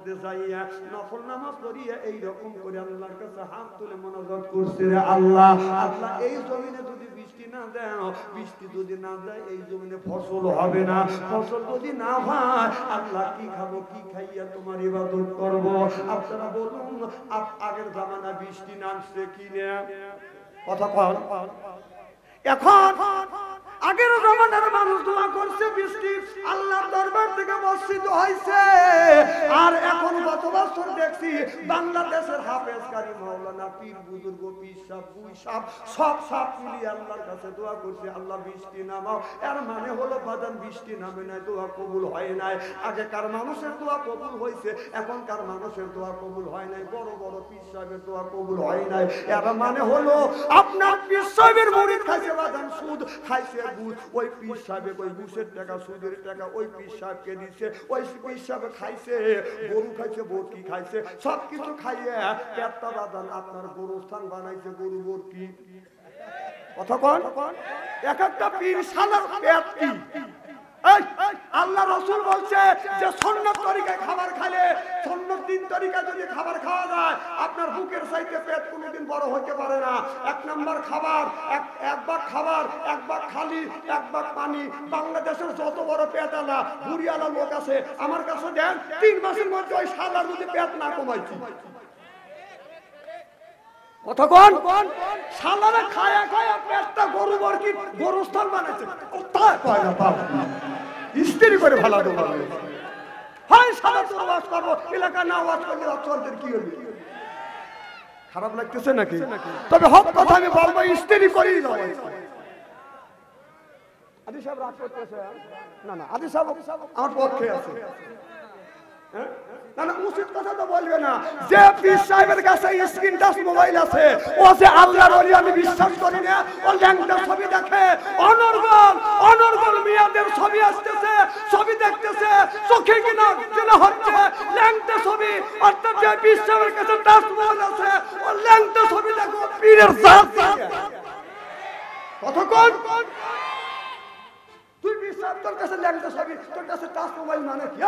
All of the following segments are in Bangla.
মধ্যে যাইয়া নফল নামাজ পড়িয়া এই রকম করে আল্লাহর কাছে হাত তুলে মোনাজাত করছে, রে আল্লাহ, আল্লাহ এই জমিনে যদি বৃষ্টি না দাও, বৃষ্টি যদি না দেয় এই জমিনে ফসল হবে না, ফসল যদি না হয় আল্লাহ কি খাবো, কি খাইয়া তোমার ইবাদত করব? আপনারা বলুন, আগের জামানা বৃষ্টি নামছে কি না? কথা কন। এখন আগের জমানার মানুষ দোয়া করছে, বৃষ্টি আল্লাহর দরবার থেকে বর্ষিত হয়েছে। আর এখন গত বছর দেখছি বাংলাদেশের হাফেজ কারি মাওলানা পীর বুজুর্গ পীর সাহেব বুই সাহেব সব মিলিয়ে আল্লাহর কাছে দোয়া করছে, আল্লাহ বৃষ্টি নামাও। এর মানে হলো বাদান বৃষ্টি নামে নাই, দোয়া কবুল হয় নাই। আগেকার মানুষের দোয়া কবুল হয়েছে, এখনকার মানুষের দোয়া কবুল হয় নাই। বড় বড় পীর সাহেবের দোয়া কবুল হয় নাই। এর মানে হলো আপনার পীর সাহেবের মুরিদ খাইছে বাদান সুদ, খাইছে ঘুষ, ওই পীর সাহেব ওই ঘুষের টাকা সুদের টাকা ওই পীর সাহেবকে দিচ্ছে, ওই পীর সাহেব খাইছে গরু খাইছে, বরকি খাইছে, সবকিছু খাইয়ে পেটটা বাদান আপনার গরুস্থান বানাইছে, গরু বরকি। কথা কন। এক একটা পীর শালার পেট কি? আল্লাহ রাসূল বলছে যে সুন্নাত তরিকায় খাবার খেলে, সুন্নাত দিন তরিকায় যদি খাবার খাওয়া যায় আপনার বুকের চাইতে পেট কোনোদিন বড় হতে পারে না। এক নাম্বার খাবার, এক ভাগ খাবার, এক ভাগ খালি, এক ভাগ পানি। বাংলাদেশের যত বড় পেটওয়ালা বুড়িওয়ালা লোক আছে আমার কাছে দেন, 3 মাসের মধ্যে ওই শালার যদি পেট না কমাইছি। কতক্ষণ শালারে খায়া খায়া পেটটা গরু বরকি গরুস্থান বানাইছে। কোথায় পায় না বাবা, ইস্ত্রি করে ভালো দেবো। হয় শালা তোর ওয়াজ করবো, এলাকা না ওয়াজ করলে অচলদের কি হবে? খারাপ লাগতেছে নাকি? তবে হক কথা আমি বলবো, ইস্ত্রি করেই যাবো। আদি সাহেব রাগ করতেছে না? না, আদি সাহেব আমার পক্ষে আছে। না না, উচিত কথা তো বলবে না। যে পীর সাহেবের কাছে স্ক্রিন টাচ মোবাইল আছে, ও যে আল্লাহর ওলি আমি বিশ্বাস করি না। ও ল্যাংটা ছবি দেখে, অনর্গল মিয়াদের ছবি আসতেছে, ছবি দেখতেছে, চোখে কিনা হচ্ছে ল্যাংটা ছবি। অর্থাৎ যে পীর সাহেবের কাছে টাচ মোবাইল আছে, ও ল্যাংটা ছবি দেখো পীরের জাত। কতক্ষণ তুই পীর সাহেব তোর কাছে ল্যাংটা ছবি, তোর কাছে টাচ মোবাইল মানে কি?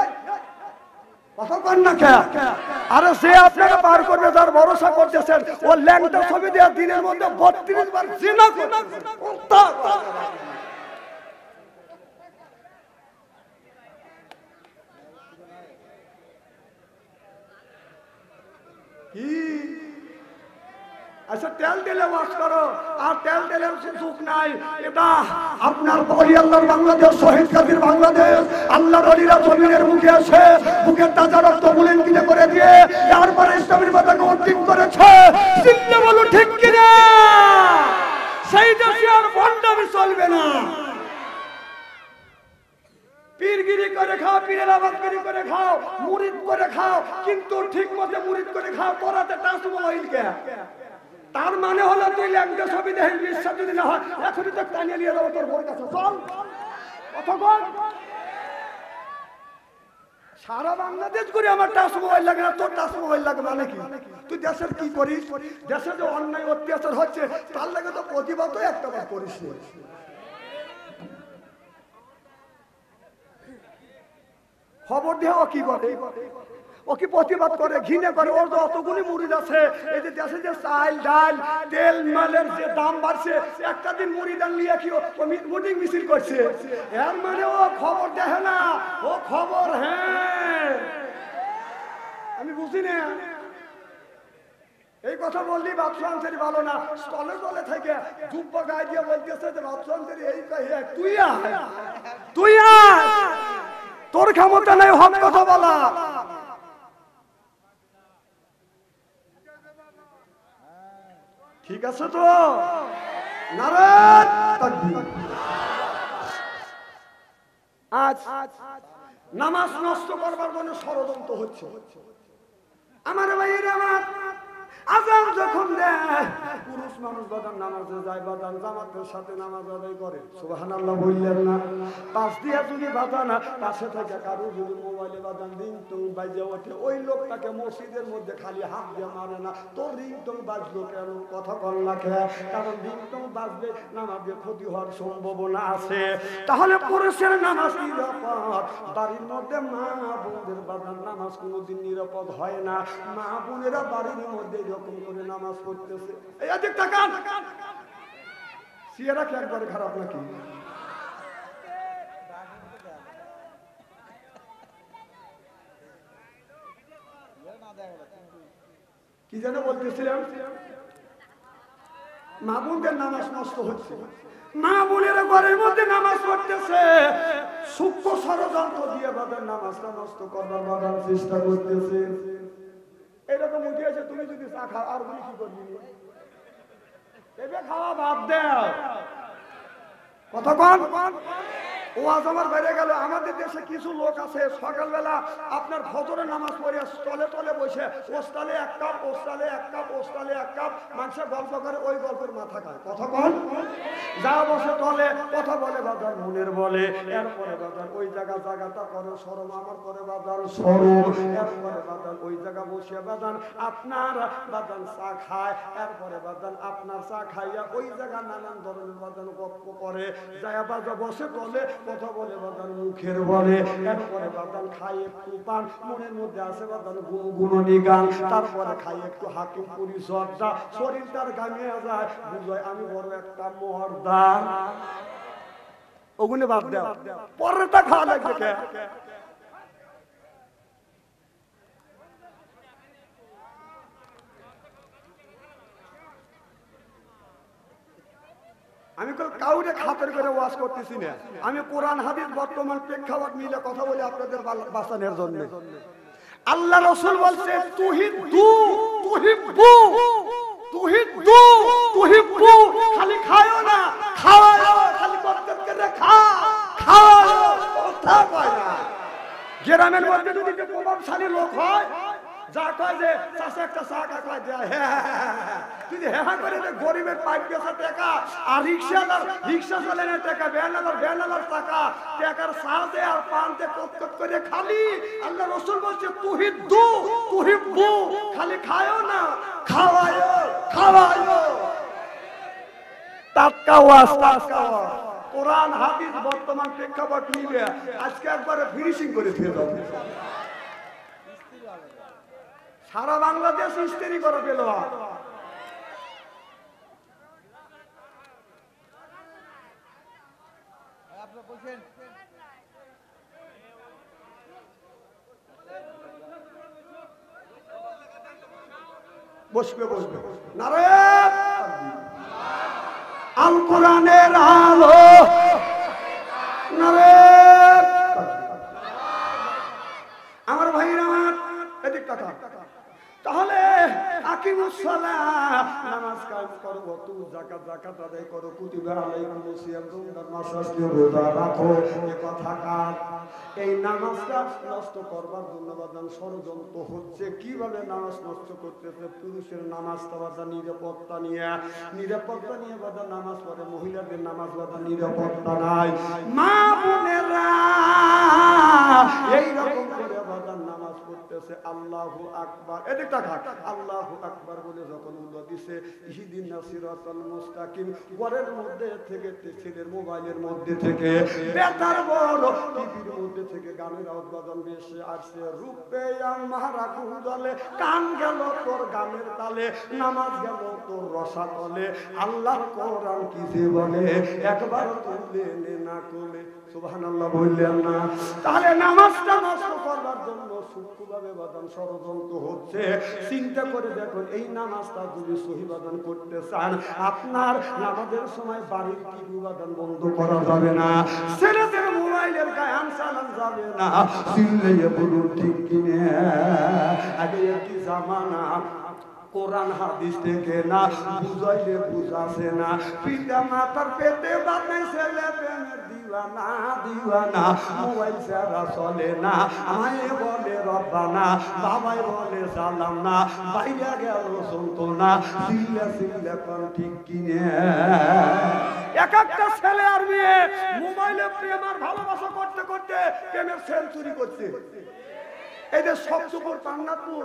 আরে সে আপনাকে পার করবে, যার ভরসা করতেছেন, ও ল্যাংটা ছবি দেওয়া দিনের মধ্যে 32 বার জিনা কি? আচ্ছা তেল দিলে ওয়াজ করো, আর তেল দিলে সুখ নাই। এটা আপনার বলি আল্লাহর বাংলাদেশ, শহীদ কাদির বাংলাদেশ। আল্লাহর ওলিরা জমিনের মুখে আছে, বুকের তাজা রক্ত বুলেন্টিনে করে দিয়ে তারপরে ইসলামের মাথাকে অন্তিম করেছে। চিন্তা বলো ঠিক কিনা? সেই দেশে আর ভণ্ডামি চলবে না। পীরগিরি করে খাও, পীরের আবাদগিরি করে খাও, মুরিদ করে খাও, কিন্তু ঠিক মতো মুরিদ করে খাও। তোরাতে টাচ মোবাইল কে? তার মানে হলো তুই ল্যাংটা ছবি দেখে বিশ্বাস যদি না হয় এখনই তো টানিয়ে নিয়ে যাবো তোর বোর কাছে, চল। কতক্ষণ সারা বাংলাদেশ করে আমার টাচ মোবাইল লাগে না, তোর টাচ মোবাইল লাগে মানে কি? তুই দেশের কি করিস? দেশে যে অন্যায় অত্যাচার হচ্ছে তার লাগে তো প্রতিবাদও একটা বার করিস। খবর দিয়ে ও কি করে? ও কি প্রতিবাদ করে? ঘৃণা করে? ওর তো অতগুলি মুরিদ আছে। এই যে দেশে যে চাল ডাল তেল মালের যে দাম বাড়ছে, একটা দিন মুরিদান নিয়ে কি মিটিং মিছিল করছে? এর মানে ও খবর দেখে না, ও খবর হ্যাঁ আমি বুঝি না। এই কথা বললি বাদশা আনসারি ভালো না, স্থলে তলে থেকে জুব্বা গায়ে দিয়ে বলতেছে যে বাদশা আনসারি এই তুই তুই তোর ক্ষমতা নেই হক কথা বলা। ঠিক আছে তো? নারায়ণ তাকবীর। আজ নামাজ নষ্ট করবার জন্য ষড়যন্ত্র হচ্ছে। আমার ভাইয়েরা, আমার আজান যখন দেয় পুরুষ মানুষ বাদান নামাজে যায়, বাদান জামাতের সাথে নামাজ আদায় করে। সুবহানাল্লাহ বললেন না? পাশ দিয়ে যদি বাদান পাশে থেকে কারো যদি মোবাইলে বাদান রিংটোন বাজে ওঠে, ওই লোকটাকে মসজিদের মধ্যে খালি হাত দিয়ে মারে না, তোর রিংটোন বাজলো কেন? কথা বল না খেয়ে, কারণ রিংটোন বাজলে নামাজে ক্ষতি হওয়ার সম্ভাবনা আছে। তাহলে পুরুষের নামাজ নিরাপদ, বাড়ির মধ্যে মা বোনদের বাদান নামাজ কোনোদিন নিরাপদ হয় না। মা বোনেরা বাড়ির মধ্যে এরকম করে নামাজ পড়তেছে, এই দিক তাকান, সিয়ারা কি একবারে খারাপ নাকি? কি যেন বলতেছিলাম? মা বোনদের নামাজ নষ্ট হচ্ছে, মা বোনেরা ঘরের মধ্যে নামাজ পড়তেছে, সূক্ষ্ম ষড়যন্ত্র দিয়ে বাদার নামাজটা নষ্ট করবার বাদার চেষ্টা করতেছে। এরকম উঠিয়েছে, তুমি যদি চা খাও আর তুমি কি করবি? এবে খাওয়া বাদ দাও। কথা কন ওয়াজ আমার বেড়ে গেল। আমাদের দেশে কিছু লোক আছে সকালবেলা আপনার ফজরের নামাজ পড়ে তলে তলে বসে ওস্তালে এক কাপ, ওস্তালে এক কাপ, ওস্তালে এক কাপ, মানুষের গল্প করে, ওই গল্পের মাথা খায়। কথা কন, যা বসে তলে কথা বলে বাজার মনের বলে, এরপরে বাজার ওই জায়গাটা করে সরম, আমার করে বাজার সরম, এরপরে বাজার ওই জায়গা বসে বাজান আপনার বাজান চা খায়, এরপরে বাজান আপনার চা খাইয়া ওই জায়গা নানান ধরনের বাজান গল্প করে, যায় বাজার বসে তলে কথা বলে বাদান মুখের বলে, এরপরে বাদান খাই একটু পান, মনের মধ্যে আছে বাদান গুণগুণী গান, তারপরে খাই একটু হাকিম পরিচর্যা, শরীর তার গামিয়ে যায়, বুঝয় আমি বড় একটা মর্দা। ওগুলো বাদ দাও, পরেরটা খাওয়া লাগবে। আমি কাউরে খাতের করে ওয়াজ করতেছি না, আমি কোরআন হাদিস বর্তমান প্রেক্ষাপট মিলে কথা বলি আপনাদের বাঁচানোর জন্য। আল্লাহ রাসূল বলছে তুহিব্বু, খালি খায়ও না, খাওয়াও, খালি করতে করে খাওয়াও, কথা কয় না। গ্রামের মধ্যে যদি প্রভাবশালী লোক হয়, যা কয় যে চাষে একটা চা কাকায় দেয়, যদি হ্যাঁ করে গরিবের পাইপ গেছে টাকা, আর রিক্সা চালানোর টাকা, ভ্যানালার টাকা, টাকার সাহায্যে আর পানতে কট করে খালি। আল্লাহ রাসূল বলছে তুহিব্বু, খালি খায়ও না, খাওয়ায়ও। টাটকা ওয়াজ, কোরআন হাদিস বর্তমান প্রেক্ষাপট মিলে আজকে একবারে ফিনিশিং করে দিয়ে দাও। সারা বাংলাদেশ ইস্তেরি করে পেল। বসবে নারে আল কোরআনের আলো, নারে আমার ভাইরা আমার এদিক তাকা। তাহলে আকিমুস সালাহ, নামাজ কায়েম করো, ওয়াতু যাকাত আদায় করো, কুতিবা আলাইকুমুস সিয়াম, তোমরা মাসাসকে রোজা রাখো। এই কথা কার? এই নামাজটা নষ্ট করবার জন্য বাদান ষড়যন্ত্র হচ্ছে। কিভাবে নামাজ নষ্ট করতেছে? পুরুষের নামাজটা বাদান নিরাপত্তা নিয়ে বাদান নামাজ পড়ে, মহিলাদের নামাজ বাদান নিরাপত্তা নাই। মা বোনেরা এইরকম করে বাদান নামাজ পড়তেছে। আল্লাহু আকবার, এদিক তাকা, আল্লাহু আকবার বলে যখন উল্লেখ দিছে ইহদিনাস সিরাতাল মুস্তাকিম, ঘরের মধ্যে থেকে, ছেলের মোবাইলের মধ্যে থেকে, বেতার বড় টিভির মধ্যে থেকে গানের আওয়াজ বেশি আসছে। রূপে আমারা গুঞ্জলে, কান গেল তোর গানের তালে, নামাজ গেল তোর রসা তলে। আল্লাহর কোরআন কি যে বলে, একবার তুলে নে না কোলে। সুবহানাল্লাহ বললেন না? তাহলে নামাজটা নষ্ট করবার জন্য সূক্ষ্মভাবে বাদান ষড়যন্ত্র হচ্ছে। চিন্তা করে দেখুন, এই নামাজটা যদি সহি বাদান করতে চান, আপনার নামাজের সময় বাড়ির টিভি বাদান বন্ধ করা যাবে না, ছেলেদের মোবাইলের গান চালানো যাবে না। চিল্লাইয়া বলুন ঠিক কিনা? আগে কি জামানা কোরআন হাদিস থেকে না বুঝাইলে বুঝাছে না। পিতা মাতার পেটে বানাই ছেলে প্রেমের দিওয়ানা দিওয়ানা, মোবাইল ছাড়া চলে না। মায়ে বলে রব্বানা, বাবাই বলে সালাম না, বাইরে গেল চলতো না, সিল্লা সিল্লা কোন ঠিক কিনে। এক একটা ছেলে আর মেয়ে মোবাইলে প্রেম আর ভালোবাসা করতে করতে প্রেমের সেঞ্চুরি করছে। এই যে সবচুপুর পান্নাপুর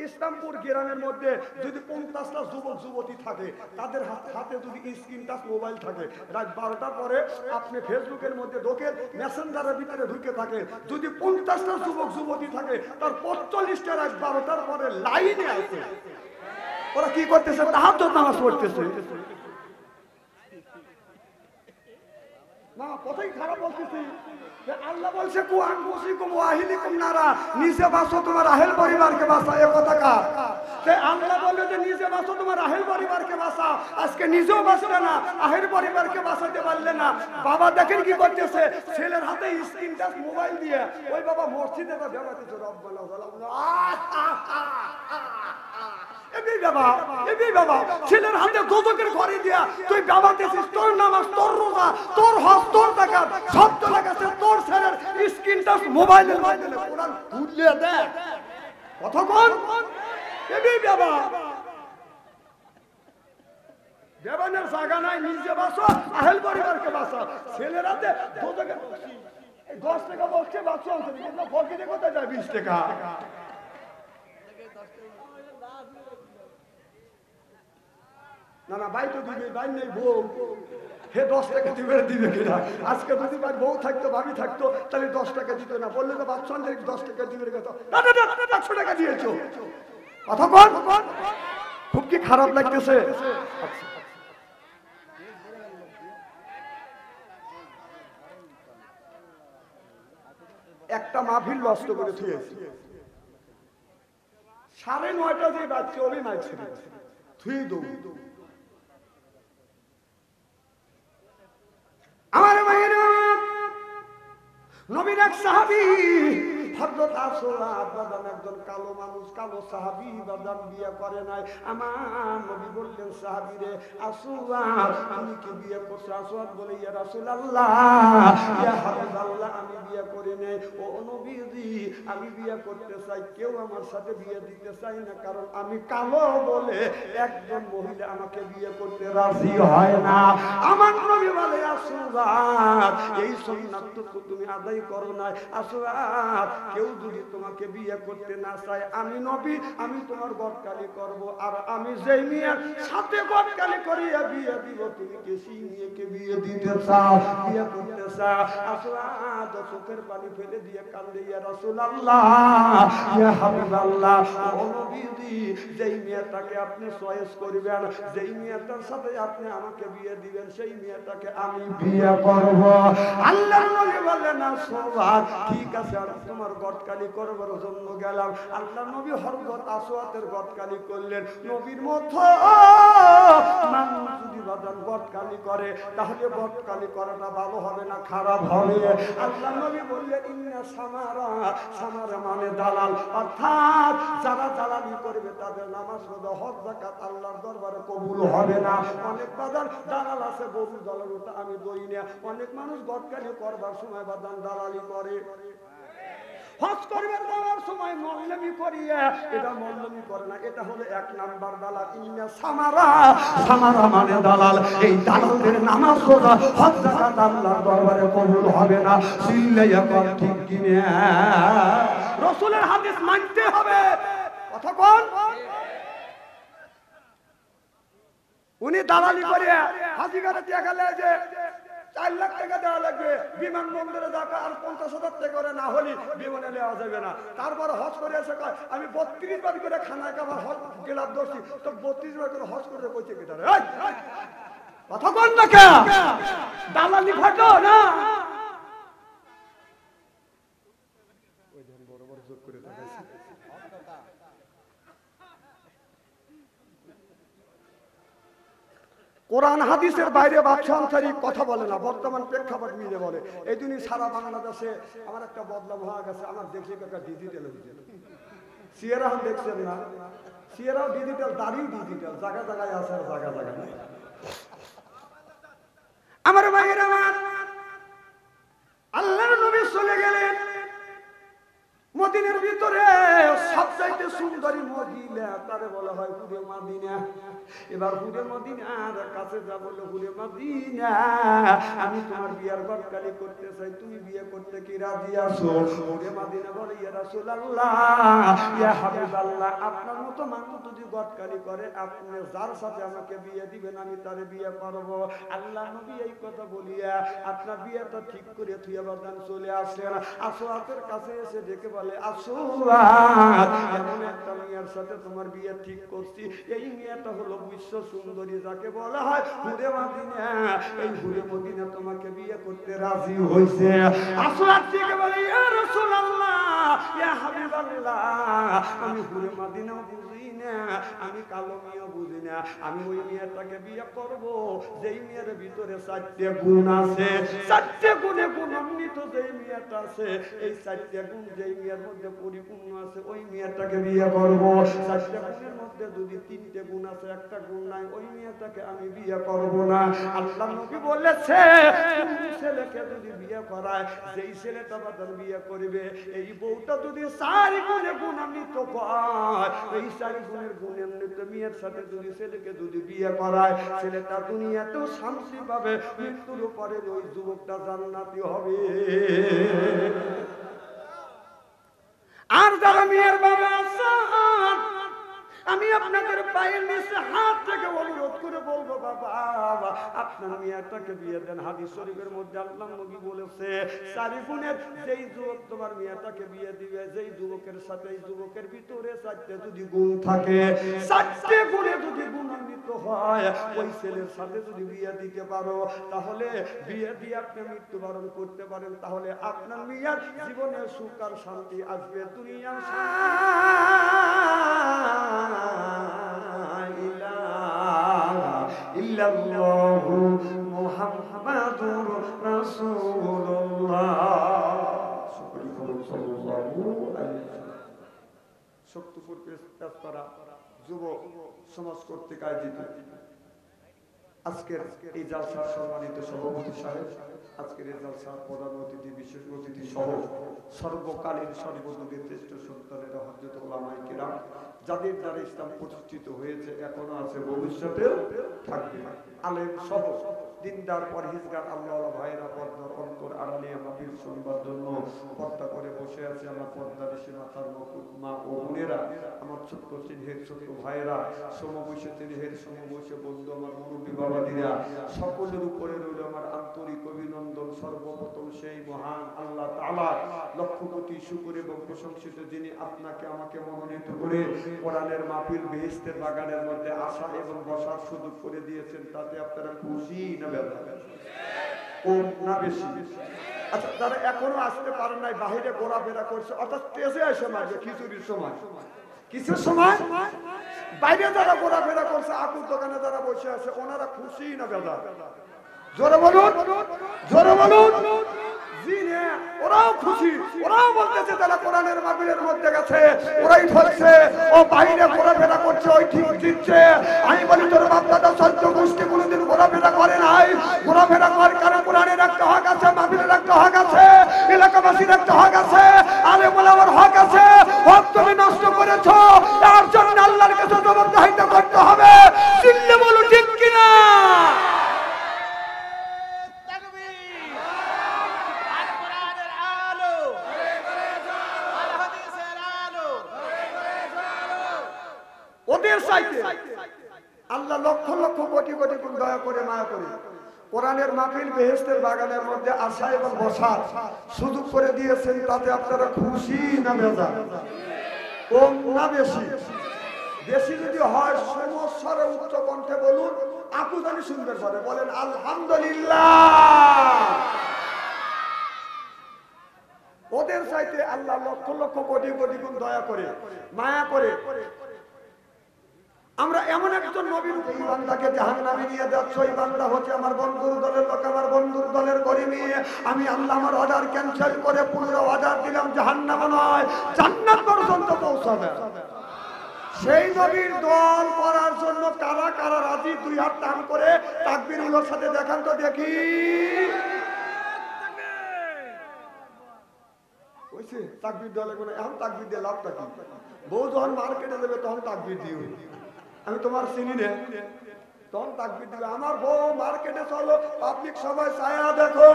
ইসলামপুর গ্রামের মধ্যে যদি 50টা যুবক যুবতী থাকে, তাদের হাতে যদি স্ক্রিন টাচ মোবাইল থাকে, রাত 12টার পরে আপনি ফেসবুকের মধ্যে ঢোকেন, মেসেঞ্জারের ভিতরে ঢুকে থাকে, যদি 50টা যুবক যুবতী থাকে, তার 45টা রাত 12টার পরে লাইনে আছে। ওরা কি করতেছে? তাহাজ্জুদ নামাজ পড়তেছে। না, কথাই খারাপ বলতেছি। আল্লাহ বলছে কু আনফুসিকুম ওয়া আহলিকুম নারা, নিজে বাঁচো তোমার আহেল পরিবারকে বাঁচাও। এই কথা কার? আল্লাহ বলে যে নিজে বাঁচো তোমার আহেল পরিবারকে বাঁচাও। আজকে নিজেও বাঁচলে না, আহেল পরিবারকে বাঁচাতে পারলে না। বাবা দেখেন কি করতেছে, ছেলের হাতে স্ক্রিন টাচ মোবাইল দিয়ে ওই বাবা মসজিদে বেড়াতেছে, রব্বানা যালামনা। ছেলের হাতে দোজখের ঘরে দিয়া তুই বেড়াতেছিস, তোর নামাজ, তোর রোজা, তোর হজ, তোর যাকাত সব চলে গেছে তোর ছেলের স্ক্রিন টাচ মোবাইলের মাধ্যমে। কোরআন খুলে দেখ কতক্ষণ দেবানের জায়গা নাই, নিজে বাঁচো, আহেল পরিবারকে বাঁচো। ছেলের হাতে দোজখের 10 টাকা বসছে বাঁচো, ফকিরে কোথায় যায় 20 টাকা? না না, ভাই তো দিবে, ভাই নেই বউ, হে 10 টাকা দিবে কিনা? আজকে যদি ভাই বউ থাকতো, ভাবি থাকতো, তাহলে 10 টাকা দিত না। বললে তো বাচ্চা 10 টাকা দিবে, 100 টাকা দিয়েছো। কথা বল, খুব কি খারাপ লাগতেছে? একটা মাহফিল নষ্ট করে থুয়েছি, 9:30 যে বাচ্চা ওই মাইছে থুই দৌ। আমার ভাইয়েরা, নবীর এক সাহাবী হযরত আসওয়াদ বাজান, একজন কালো মানুষ, কালো সাহাবী বাজান, বিয়ে করে নাই। আমার নবী বললেন সাহাবীরে, আসওয়াদ তুমি কি বিয়ে করছো? আসওয়াদ বলে, ইয়া রাসূলুল্লাহ, ইয়া হাবিবাল্লাহ, আমি বিয়ে করি নাই। ও নবীজি, আমি বিয়ে করতে চাই, কেউ আমার সাথে বিয়ে দিতে চাই না, কারণ আমি কালো বলে একজন মহিলা আমাকে বিয়ে করতে রাজি হয় না। আমার নবী বলে, আসওয়াদ এই সুন্নাত তো তুমি আদায় করো না। আসওয়াদ, কেউ যদি তোমাকে বিয়ে করতে না চায়, আমি নবী, আমি তোমার গদকালি করব। আর আমি যেই মেয়ের সাথে গদকালি করিয়া বিয়ে দিব, তুমি কি সেই মেয়েকে বিয়ে দিতে চাও, বিয়ে করতে চাও? আসওয়াদ চোখের পানি ফেলে দিয়ে কান্দে, ইয়া রাসূলুল্লাহ, ইয়া হাবিবাল্লাহ, ও নবীজি, যেই মেয়েটাকে আপনি চয়েস করবেন, যেই মেয়েটার সাথে আপনি আমাকে বিয়ে দিবেন, সেই মেয়েটাকে আমি বিয়ে করব। আল্লাহর নবী বললেন, আসওয়াদ ঠিক আছে, আমি তোমার গদকালি করবার জন্য গেলাম। আল্লাহ নবী হযরত আসওয়াদের গদকালি করলেন। নবীর মতো মানুষ যদি বাজান গদকালি করে, তাহলে গদকালি করাটা ভালো হবে না খারাপ হবে? আল্লাহ নবী বললেন, ইন্না সামারা, সামারা মানে দালাল, অর্থাৎ যারা দালালি করবে তাদের নামাজ, রোজা, হজ, যাকাত আল্লাহর দরবারে কবুল হবে না। অনেক বাজান দালাল আছে, বহু দালাল, ওটা আমি দই না। অনেক মানুষ গদকালি করবার সময় বাজান দালালি করে, হজ করবার যাওয়ার সময় মল্লমি করিয়া, এটা মল্লমি করে না, এটা হলো 1 নাম্বার দালাল। ইন্না সামারা, সামারা মানে দালাল। এই দালালদের নামাজ, রোজা, হজ, যাকাত আল্লাহর দরবারে কবুল হবে না। চিল্লাইয়া কর ঠিক কিনা? রাসূলের হাদিস মানতে হবে। কথা কোন? উনি দালালি করে হাজিগারে দিয়ে গেলে যে 4 লাখ টাকা দেওয়া লাগবে, বিমানবন্দরে যাকা আর 50,000 টাকা করে না হলে বিমানে নেওয়া যাবে না। তারপর হজ করে এসে কয়, আমি 32 বার করে খানা খাবার হজ গেলাম ধরছি, তো 32 বার করে হজ করে কইছে কি তারে? কথা কোন না কে? দালালি ফাটো না। ওই ধান বড় বড় যোগ করে দেখাইছে। কোরআন হাদিসের বাইরে বাদশা আনসারী কথা বলে না, বর্তমান প্রেক্ষাপট মিলে বলে। এই জন্যই সারা বাংলাদেশে আমার একটা বদলাম হয়ে গেছে। আমার দেখি একটা ডিজি টেলিভিশন, সিয়ারাহান দেখছেন না? চেহারাও ডিজিটাল, দাড়িও ডিজিটাল, জায়গা জায়গায় আছে আর জায়গা জায়গায় নাই। আমার ভাইয়ের আমার, আল্লাহর নবী চলে গেলেন মদিনার ভিতরে। সবচাইতে সুন্দরী মদিনা তারে বলা হয় হুরে মদিনা। এবার হুরে মদিনার কাছে যা বললো, হুরে মদিনা আমি তোমার বিয়ার গটকালি করতে চাই, তুমি বিয়ে করতে কি রাজি আছো? হুরে মদিনা বলে, ইয়া রাসূলুল্লাহ, ইয়া হাবিবাল্লাহ, আপনার মতো মানুষ যদি গটকালি করে, আপনি যার সাথে আমাকে বিয়ে দিবেন আমি তারে বিয়ে করব। আল্লাহ নবী এই কথা বলিয়া আপনার বিয়েটা ঠিক করে থুয়া বাদান চলে আসলেন। আসওয়াতের কাছে এসে ডেকে বলে, আসওয়াত, এমন একটা মেয়ের সাথে তোমার বিয়ে ঠিক করছি। এই মেয়েটা হলো বিশ্ব সুন্দরী, যাকে বলা হয় হুরে মদিনা। এই হুরে মদিনা তোমাকে বিয়ে করতে রাজি হইছে। আসওয়াত ডেকে বলে, ইয়া রাসূলুল্লাহ, ইয়া হাবিবাল্লাহ, আমি হুরে মদিনাও বুঝি না, আমি কালো মেয়েও বুঝি না, আমি ওই মেয়েটাকে বিয়ে করব যেই মেয়ের ভিতরে 4টে গুণ আছে। 4টে গুণে গুণান্বিত যেই মেয়েটা আছে, এই 4টে গুণ যেই মেয়ের মধ্যে পরিপূর্ণ আছে, ওই মেয়েটাকে বিয়ে করব। 4টে গুণের মধ্যে যদি 3টে গুণ আছে, একটা গুণ নাই, ওই মেয়েটাকে আমি বিয়ে করব না। আল্লাহ নবী বলেছে, কোন ছেলেকে যদি বিয়ে করায়, যেই ছেলেটা বাদন বিয়ে করবে, এই বউটা যদি 4 গুণে গুণান্বিত হয়, এই 4 গুণের গুণান্বিত মেয়ের সাথে যদি ছেলেকে যদি বিয়ে করায়, ছেলেটা দুনিয়াতেও শান্তি পাবে, মৃত্যুর পরে ওই যুবকটা জান্নাতি হবে। আর যারা মেয়ের বাবা আছেন, আমি আপনাদের পায়ের নিচে হাত থেকে অনুরোধ করে বলবো, বাবা আপনার মেয়েটাকে বিয়ে দেন। হাদিস শরীফের মধ্যে আল্লাহ নবী বলেছে, 4 গুণের যেই যুবক তোমার মেয়েটাকে বিয়ে দিবে, যেই যুবকের সাথে এই যুবকের ভিতরে 4টে যদি গুণ থাকে, 4টে গুণে যদি গুণান্বিত হয়, ওই ছেলের সাথে যদি বিয়ে দিতে পারো, তাহলে বিয়ে দিয়ে আপনি মৃত্যুবরণ করতে পারেন, তাহলে আপনার মেয়ের জীবনে সুখ আর শান্তি আসবে, দুনিয়ার ইল্লাল্লাহু মুহাম্মাদুর রাসূলুল্লাহ সাল্লাল্লাহু আলাইহি ওয়াসাল্লাম। শক্তিপুর পেশপাড়া যুব সমাজ কর্তৃক আয়োজিত আজকের এই জালসার সম্মানিত সভাপতি সাহেব, আজকের এই জালসার প্রধান অতিথি, বিশেষ অতিথি সহ সর্বকালীন সর্বযুগের শ্রেষ্ঠ সন্তানেরা, হযরত উলামায়ে কিরাম, যাদের দ্বারা ইসলাম প্রতিষ্ঠিত হয়েছে, এখনো আছে, ভবিষ্যতেও থাকবে, আলেম সহ দিনদার পরহেজগার আল্লাহওয়ালা ভাইরা পর্দার অন্তর আড়ালে মাহফিল শুনবার জন্য পর্দা করে বসে আছে আমার পর্দাদেশী মাতার মা ও বোনেরা, আমার ছোট্ট চিহ্নের ছোট্ট ভাইরা, সমবয়সী চিহ্নের সমবয়সী বন্ধু, আমার মুরব্বী বাবাদিরা, সকলের উপরে রইল আমার আন্তরিক অভিনন্দন। সর্বপ্রথম সেই মহান আল্লাহ তাআলা লক্ষ কোটি শুকর এবং প্রশংসিত, যিনি আপনাকে আমাকে মনোনীত করে কোরআনের মাহফিল বেহেশতের বাগানের মধ্যে আসা এবং বসার সুযোগ করে দিয়েছেন। তাতে আপনারা খুশি না বেজার? কম না বেশি? আচ্ছা, যারা এখনো আসতে পারেন নাই, বাহিরে ঘোরাফেরা করছে, অর্থাৎ স্টেজে এসে মারবে খিচুড়ির সময়, কিছুর সময় বাইরে যারা ঘোরাফেরা করছে, আকুর দোকানে যারা বসে আছে, ওনারা খুশি না বেজার? জোরে বলুন, জোরে বলুন। ওরাও খুশি, ওরাও বলতেছে যারা কোরআনের মাহফিলের মধ্যে গেছে, ওরাই ধরছে, ও বাইরে ঘোরাফেরা করছে, ওই ঠিক দিচ্ছে। আমি বলি, তোর বাপ দাদা সহ্য গোষ্ঠী কোনোদিন ঘোরাফেরা করে নাই, ঘোরাফেরা করার কারণে কোরআনের একটা হক আছে, মাহফিলের একটা হক আছে, এলাকাবাসীর একটা হক আছে, আলেম ওলামার হক আছে। হক তুমি নষ্ট করেছো, তার জন্য আল্লাহর কাছে জবাবদিহিতা করতে হবে। চিল্লে বলো ঠিক কিনা? ওদের চাইতে আল্লাহ লক্ষ লক্ষ কোটি কোটি গুণ দয়া করে, মায়া করে কোরআনের মাহফিল বেহেশতের বাগানের মধ্যে আসা এবং বসার সুযোগ করে দিয়েছেন। তাতে আপনারা খুশি না বেজার? কম না বেশি? বেশি যদি হয় সমস্যার উচ্চ কণ্ঠে বলুন, আপু জানি সুন্দর করে বলেন আলহামদুলিল্লাহ। ওদের চাইতে আল্লাহ লক্ষ লক্ষ কোটি কোটি গুণ দয়া করে, মায়া করে আমরা এমন একজন নবীর বান্দাকে জাহান্নামে নিয়ে যাচ্ছ। এই বান্দা হচ্ছে আমার বন্ধুর দলের লোক, আমার বন্ধুর দলের কর্মী। আমি আল্লাহ আমার অর্ডার ক্যান্সেল করে পুরো অর্ডার দিলাম, জাহান্নামে নয় জান্নাত পর্যন্ত পৌঁছাবে। সেই নবীর দল করার জন্য কারা কারা রাজি? দুই হাত টান করে তাকবীরগুলোর সাথে দেখান তো দেখি। ওইছে তাকবীর দেওয়া লাগবে না, এখন তাকবীর দিয়ে লাভটা কি? বউ যখন মার্কেটে যাবে তখন তাকবীর দিও, আমি তোমার চিনি না, তখন তাকবীর দিবে। আমার বউ মার্কেটে চলো, পাবলিক সবাই ছায়া দেখো,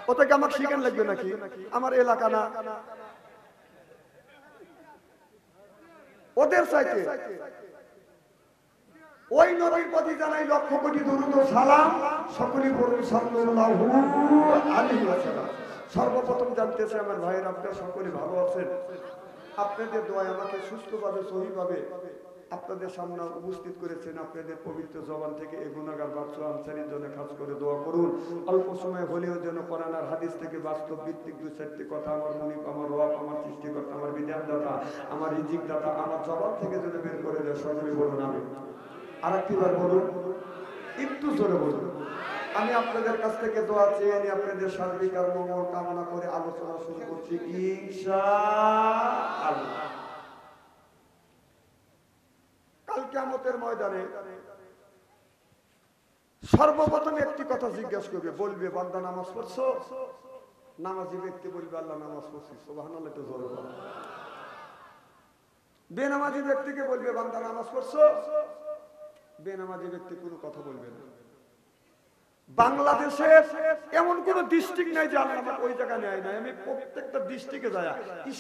ওটাকে আমার শিখান লাগবে নাকি? আমার এলাকা না, ওদের চাইতে ওই নবীর প্রতি জানাই লক্ষ কোটি দরুদ ও সালাম। সকলেই বলুন সাল্লাল্লাহু আলাইহি ওয়াসাল্লাম। সর্বপ্রথম জানতেছে আমার ভাইয়ের, আপনারা সকলে ভালো আছেন? আপনাদের দোয়ায় আমাকে সুস্থভাবে সহিভাবে আপনাদের সামনে উপস্থিত করেছেন। আপনাদের পবিত্র জবান থেকে এই গুনাহগার বাচ্চা আনসারীর জন্য কাজ করে দোয়া করুন। অল্প সময় হলেও যেন কোরআন আর হাদিস থেকে বাস্তব ভিত্তিক দুই চারটি কথা আমার মুনিব, আমার রব, আমার সৃষ্টিকর্তা, আমার বিধানদাতা, আমার রিজিক দাতা আমার জবান থেকে যেন বের করে দেয়। সকলে বলুন আমিন। আর একটিবার বলুন, একটু জোরে বলুন। আমি আপনাদের কাছ থেকে দোয়া চেয়ে নিয়ে আপনাদের সার্বিক আর মঙ্গল কামনা করে আলোচনা শুরু করছি ইনশাআল্লাহ। কাল কিয়ামতের ময়দানে সর্বপ্রথম একটি কথা জিজ্ঞাসা করবে, বলবে বান্দা নামাজ পড়ছো? নামাজি ব্যক্তি বলবে আল্লাহ নামাজ পড়ছি। সুবহানাল্লাহ, একটু জোরে বলুন। বেনামাজি ব্যক্তিকে বলবে বান্দা নামাজ পড়ছো? বেনামাজি ব্যক্তি কোনো কথা বলবে না। বাংলাদেশে এমন কোন ডিস্ট্রিক্ট নাই যে আল্লাহ ওই জায়গায় নেয় নাই। আমি প্রত্যেকটা ডিস্ট্রিক্টে যাই,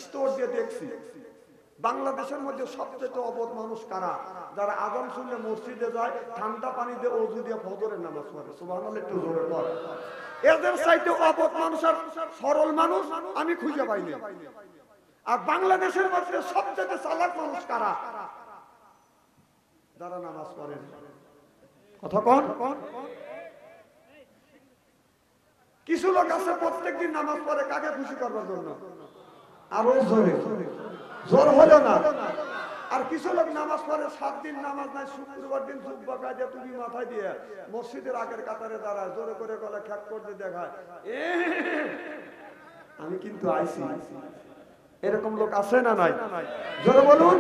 স্তর দিয়ে দেখছি। বাংলাদেশের মধ্যে সবচেয়ে অবধ মানুষ কারা? যারা আযান শুনলে মসজিদে যায়, ঠান্ডা পানি দিয়ে ওযু দিয়ে ফজরের নামাজ পড়ে। সুবহানাল্লাহ, একটু জোরে বল। এদের চাইতে অবধ মানুষ আর সরল মানুষ আমি খুঁজে পাইনি। আর বাংলাদেশের মধ্যে সবচেয়ে চালাক মানুষ কারা? যারা নামাজ পড়েন। কথা কোন? কিছু লোক আছে প্রত্যেকদিন নামাজ পড়ে, কাকে খুশি করবার জন্য? আরো জোরে, জোর হলো না। আর কিছু লোক নামাজ পড়ে 7 দিন নামাজ নাই, শুক্রবার দিন জুব্বা কাজে তুমি মাথায় দিয়ে মসজিদের আগের কাতারে দাঁড়ায়, জোরে করে গলা খ্যাক করতে দেখায়, আমি কিন্তু আইছি। এরকম লোক আছে না নাই? জোরে বলুন।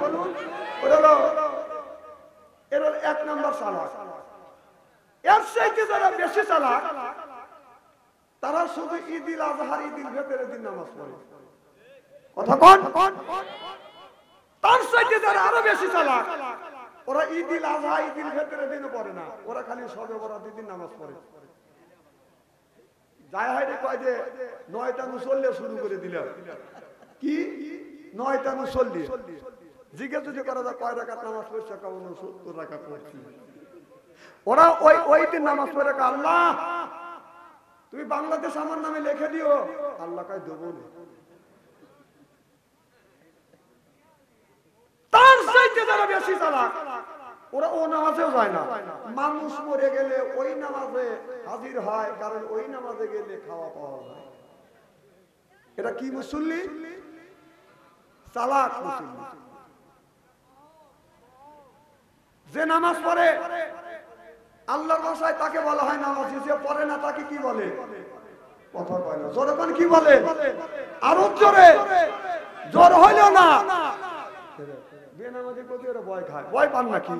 এর 1 নম্বর চালাক। এর চাইতে যারা বেশি চালাক, তারা শুধু ঈদুল আজহা, ঈদুল ফিতরের দিন নামাজ পড়ে। কথা কোন? তার চাইতে যারা আরো বেশি চালাক, ওরা ঈদুল আজহা, ঈদুল ফিতরের দিনও পড়ে না, ওরা খালি শবে বরাতের দিন নামাজ পড়ে। যায় হাইরে কয় যে 9টা মুসল্লি শুরু করে দিলাম। কি 9টা মুসল্লি? জিজ্ঞেস যদি করা যায় কয় রাকাত নামাজ পড়ছে, 70 রাকাত পড়ছি। ওরা ওই দিন নামাজ পড়ে, আল্লাহ তুমি বাংলাদেশ আমার নামে লিখে দিও। আল্লাহ কয় দেবো না। তার চাইতে যারা বেশি চালাক, ওরা ও নামাজেও যায় না। মানুষ মরে গেলে ওই নামাজে হাজির হয়, কারণ ওই নামাজে গেলে খাওয়া পাওয়া যায়। এটা কি মুসল্লি? চালাক মুসল্লি। যে নামাজ পড়ে আল্লাহর ভাষায় তাকে বলা হয় নামাজি। যে পড়ে না তাকে কি বলে? কথা কয় না। জোরে কোন কি বলে? আরো জোরে। জোর হইল না। বেনামাজি প্রতি ওরা ভয় খায়। ভয় পান নাকি?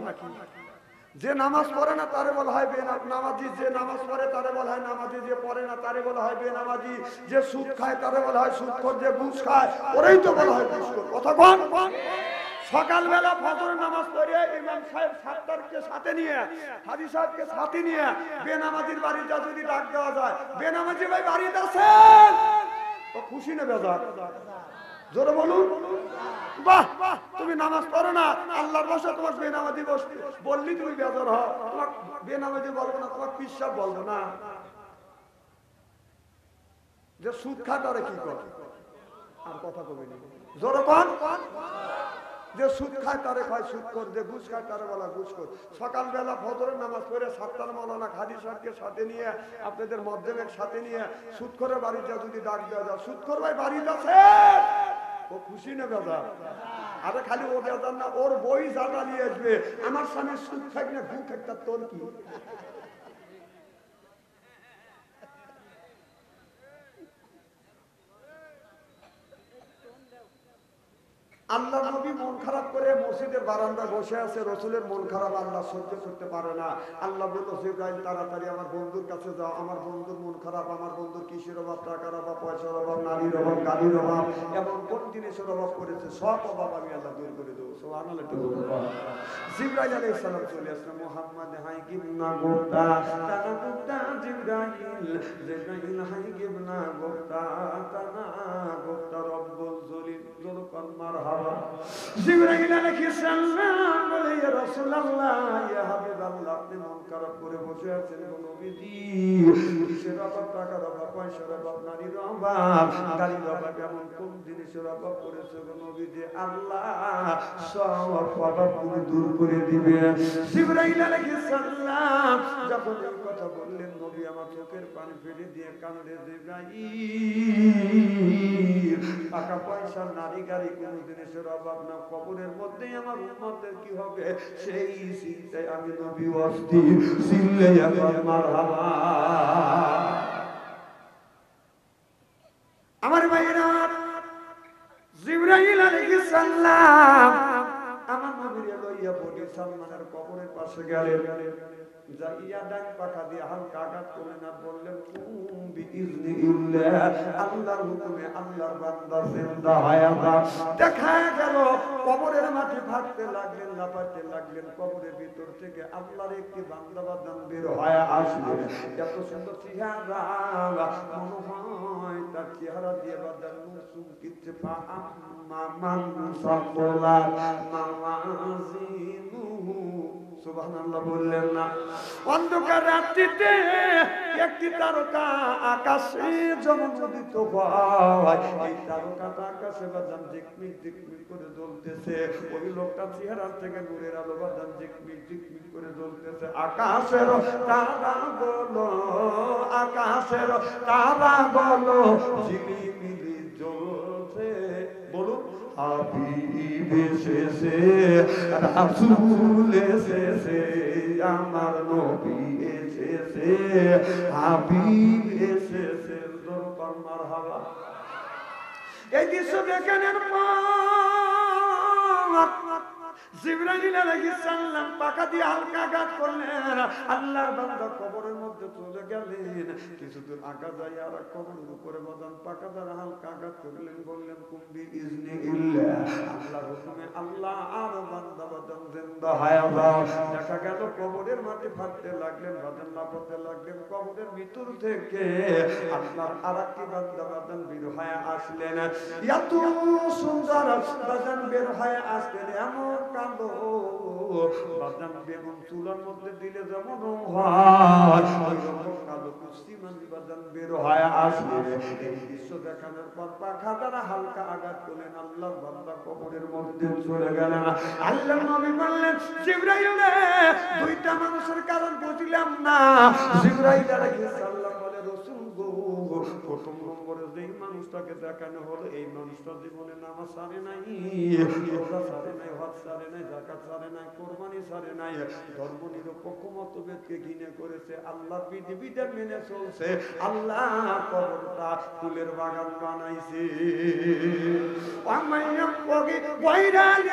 যে নামাজ পড়ে না তারে বলা হয় বেনামাজি, যে নামাজ পড়ে তারে বলা হয় নামাজি, যে পড়ে না তারে বলা হয় বেনামাজি, যে সুদ খায় তারে বলা হয় সুদখোর, যে ঘুষ খায় ওরাই তো বলা হয় ঘুষখোর। কথা কোন? সকালবেলা ফজরের নামাজ পড়ে ইমাম সাহেব সাত্তারকে সাথে নিয়ে, হাজী সাহেবকে সাথে নিয়ে বেনামাজির বাড়িটা যদি ডাক দেওয়া যায়, বেনামাজি ভাই বাড়িতে আছেন, তো খুশি না বেজার? জোরে বলুন। বাহ, তুমি নামাজ পড়ো না, আল্লাহর ভাষা তোমার বেনামাজি বললি তুমি বেজার হও। তোমার বেনামাজি বলবো না, তোমার পিসাব বলবো না। যে সুদ খায় তারা কি করে? আর কথা কবি না। জোরে কোন? যে সুদ খায় তারে খায় সুদখোর, যে ঘুষ খায় তারে বলা ঘুষখোর। সকালবেলা ফজরের নামাজ পড়ে সাত্তার মাওলানা হাজী সাহেবকে সাথে নিয়ে, আপনাদের মধ্যমের সাথে নিয়ে সুদখোরের বাড়িটা যদি ডাক দেওয়া যায়, সুদখোর ভাই বাড়িতে আছে, ও খুশি না বেজার? আরে খালি ও বেজার না, ওর বই জানা নিয়ে আসবে, আমার স্বামী সুদ খাই না ঘু খাইতা, তোর কি? আল্লাহ নবী মন খারাপ করে মসজিদের বারান্দা বসে আছে, রসুলের মন খারাপ আল্লাহ সহ্য করতে পারে না। আল্লাহ বলল জিবরাইল তাড়াতাড়ি আমার বন্ধুর কাছে যাও, আমার বন্ধুর মন খারাপ, আমার বন্ধুর কিসের অভাব, টাকার অভাব, পয়সার অভাব, নারীর অভাব, গাড়ির অভাব, এমন কোন জিনিসের অভাব করেছে, সব অভাব আমি আল্লাহ দূর করে দেবো। সুবহানাল্লাহ। জিবরাইল আলাইহিস সালাম চলে আসলেন, মুহাম্মদ হাই কিবনা গোটা তানা গোটা জিবরাইল, জিবরাইল হাই কিবনা গোটা তানা গোটা রব্বুল জলিল জলকন মারহাবা। জিবরাইল আলাইহিস সালাম বলে, ইয়া রাসূলুল্লাহ, ইয়া হাবিবাল্লাহ, আপনি মন খারাপ করে বসে আছেন গো নবীজি, কিসের অভাব, টাকার অভাব, পয়সার অভাব, নারীর অভাব, গাড়ির অভাব, এমন কোন জিনিসের অভাব করেছে গো নবীজি, আল্লাহ সব অভাবগুলো দূর করে দিবে। জিবরাইল আলাইহিস সালাম যখন এই কথা বললেন, নবী আমার চোখের পানি ফেলে দিয়ে কাঁদে, জিবরাইল টাকা পয়সা, নারী গাড়ি, কোন জিনিসের অভাব না, কবরের মধ্যে আমার উম্মতের কি হবে সেই চিন্তায় আমি নবী অস্থির। চিল্লে এখন মারহাবা। আমার ভাইরা, জিবরাইল আলাইহিস সালাম আমার নবীকে লইয়া বনি সালমানের কবরের পাশে গেলেন, যাইয়া ডান পাখা দিয়ে হালকা আঘাত করলেন আর বললেন, বিইজনিল্লাহ, আল্লাহর হুকুমে আল্লাহর বান্দা জিন্দা হয়ে যায়। দেখা গেল কবরের মাটি ফাটতে লাগলেন, লাফাতে লাগলেন, কবরের ভিতর থেকে আল্লাহর একটি বান্দা বান্দান বের হয়ে আসলো। এত সুন্দর চেহারা, মনে হয় তার চেহারা দিয়ে বাদান মুসুম কিচ্ছে পা মামান সাল্লা মাওয়াজিনুহু। সুবহানাল্লাহ বললেন না? অন্ধকার রাত্রিতে একটি তারকা আকাশে যখন উদিত হয়, এই তারকাটা আকাশে বাদান ঝিকমিক ঝিকমিক করে জ্বলতেছে। ওই লোকটা চেহারা থেকে নূরের আলো বাদান ঝিকমিক ঝিকমিক করে জ্বলতেছে। আকাশের তারা বলো, আকাশের তারা বলো, ঝিলিমিলি জ্বলছে, বলুন হাবিব এসেছে, রাসূল এসেছে, আমার নবী এসেছে, হাবিব এসেছে, জোরদার মারহাবা। এই দৃশ্য দেখানোর পর জিবরাইল আলাইহিস সালাম পাকা দিয়ে হালকা আঘাত করলেন, আল্লাহর বান্দা কবরের মধ্যে চলে গেলেন। কিছু দূর আঘাত যায় আর কবরের উপরে বদন পাকা দ্বারা হালকা আঘাত করলেন, বললেন কুম্বি ইজনিল্লাহ, আল্লাহর হুকুমে আল্লাহ আর বান্দা বদন জিন্দা হয়ে যায়। দেখা গেল কবরের মাটি ফাটতে লাগলেন, বদন লাফাতে লাগলেন, কবরের ভিতর থেকে আল্লাহর আরেকটি বান্দা বদন বের হয়ে আসলেন। এত সুন্দর বদন বের হয়ে আসলেন, এমন কালো বাদাম বেগুন চুলার মধ্যে দিলে যেমন হয়, ওইরকম কালো কুস্তিমান বাদাম বের হয়ে আসলে। এই দৃশ্য দেখানোর পর পাখা দ্বারা হালকা আঘাত করলেন, আল্লাহর বান্দা কবরের মধ্যে চলে গেলেন। আল্লাহর নবী বললেন, জিবরাইল রে, দুইটা মানুষের কারণ বুঝলাম না। জিবরাইল আলাইহিস সালাম বলে, রাসূল গো, প্রথম নম্বরে যেই মানুষটাকে দেখানো হলো, এই মানুষটা জীবনে নামাজ ছাড়ে নাই, রোজা ছাড়ে নাই, হজ ছাড়ে নাই, যাকাত ছাড়ে নাই, কোরবানি ছাড়ে নাই, ধর্ম নিরপেক্ষ মতভেদকে ঘৃণা করেছে, আল্লাহর বিধিবিধান মেনে চলছে, আল্লাহ কবরটা ফুলের বাগান বানাইছে।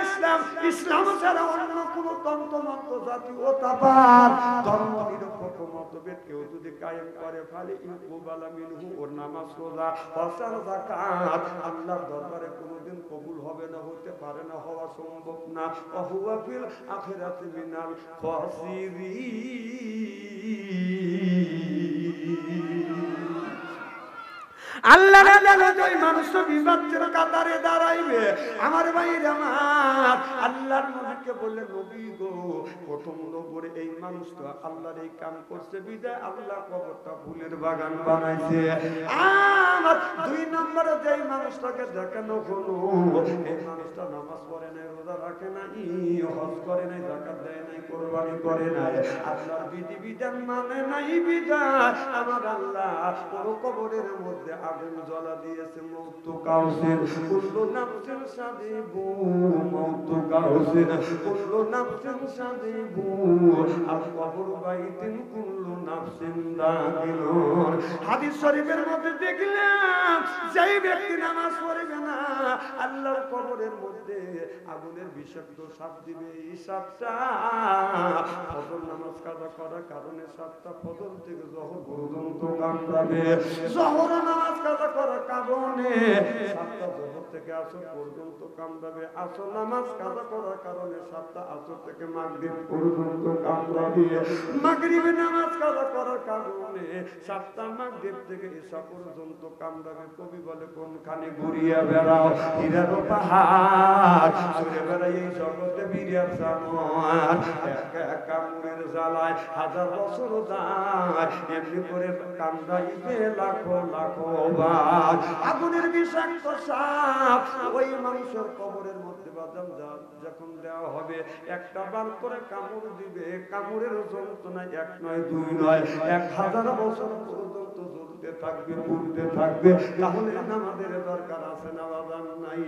ইসলাম, ইসলাম ছাড়া অন্য কোন তন্ত্রমন্ত্র জাতি ও তাবার ধর্ম নিরপেক্ষ মতভেদ কেউ যদি কায়েম করে, ফালে ইউকুবালা মিনহু, ওর নামাজ, রোজা, হজ, যাকাত আল্লাহর দরবারে কোনোদিন কবুল হবে না, হতে পারে না, হওয়া সম্ভব না। ওয়া ফিল আখিরাতি মিনাল খাসিরিন। আল্লাহ ওই মানুষটা বিপদের কাতারে দাঁড়াইবে। আমার ভাইরা আমার, আল্লাহর নবীকে বলে, নবী গো, প্রথম নম্বরে এই মানুষটা আল্লাহর এই কাম করছে বিদায় আল্লাহ কবরটা ফুলের বাগান বানাইছে। আমার দুই নম্বরে যেই মানুষটাকে দেখানো হলো, এই মানুষটা নামাজ পড়ে নাই, রোজা রাখে নাই, হজ করে নাই, যাকাত দেয় নাই, কোরবানি করে নাই, আল্লাহর বিধিবিধান মানে নাই বিদায় আমার আল্লাহ ওর কবরের মধ্যে আগুন জ্বালা দিয়েছে। মওতু কাউসিন কুল্লু নাফসিন সাদিবু মওতু কাউসিন কুল্লু নাফসিন সাদিবু আল কবর বাইতিন কুল্লু নাফসিন দাখিলুন। হাদিস শরীফের মধ্যে দেখলাম যেই ব্যক্তি নামাজ পড়বে না আল্লাহর কবরের মধ্যে আগুনের বিষাক্ত সাপ দিবে। এই সাপটা ফজর নামাজ কাজা করার কারণে সাপটা ফজর থেকে জোহর পর্যন্ত কামড়াবে, জোহর নামাজ কাজা করার কারণে সাপটা জোহর থেকে আসর পর্যন্ত কামড়াবে, আসর নামাজ কাজা করার কারণে সাপটা আসর থেকে মাগরিব পর্যন্ত কামড়াবে, মাগরিবে নামাজ কাজা করার কারণে সাপটা মাগরিব থেকে ঈশা পর্যন্ত কামড়াবে। কবি বলে কোনখানে ঘুরিয়া বেড়াও হীরার পাহাড়, ঘুরে বেড়াই এই জগতে বিরিয়ার জানোয়ার, এক কামড়ের জ্বালায় হাজার বছর যায়, এমনি করে কামড়াইবে লাখো লাখো বার। আগুনের বিষাক্ত সাপ ওই মানুষের কবরের মধ্যে বাদাম যখন দেওয়া হবে একটা বার করে কামড় দিবে, কামড়ের যন্ত্রণা এক নয় দুই নয় 1000 বছর পর্যন্ত জ্বলতে থাকবে, পুড়তে থাকবে। তাহলে আমাদের দরকার আছে না বাদাম নাই?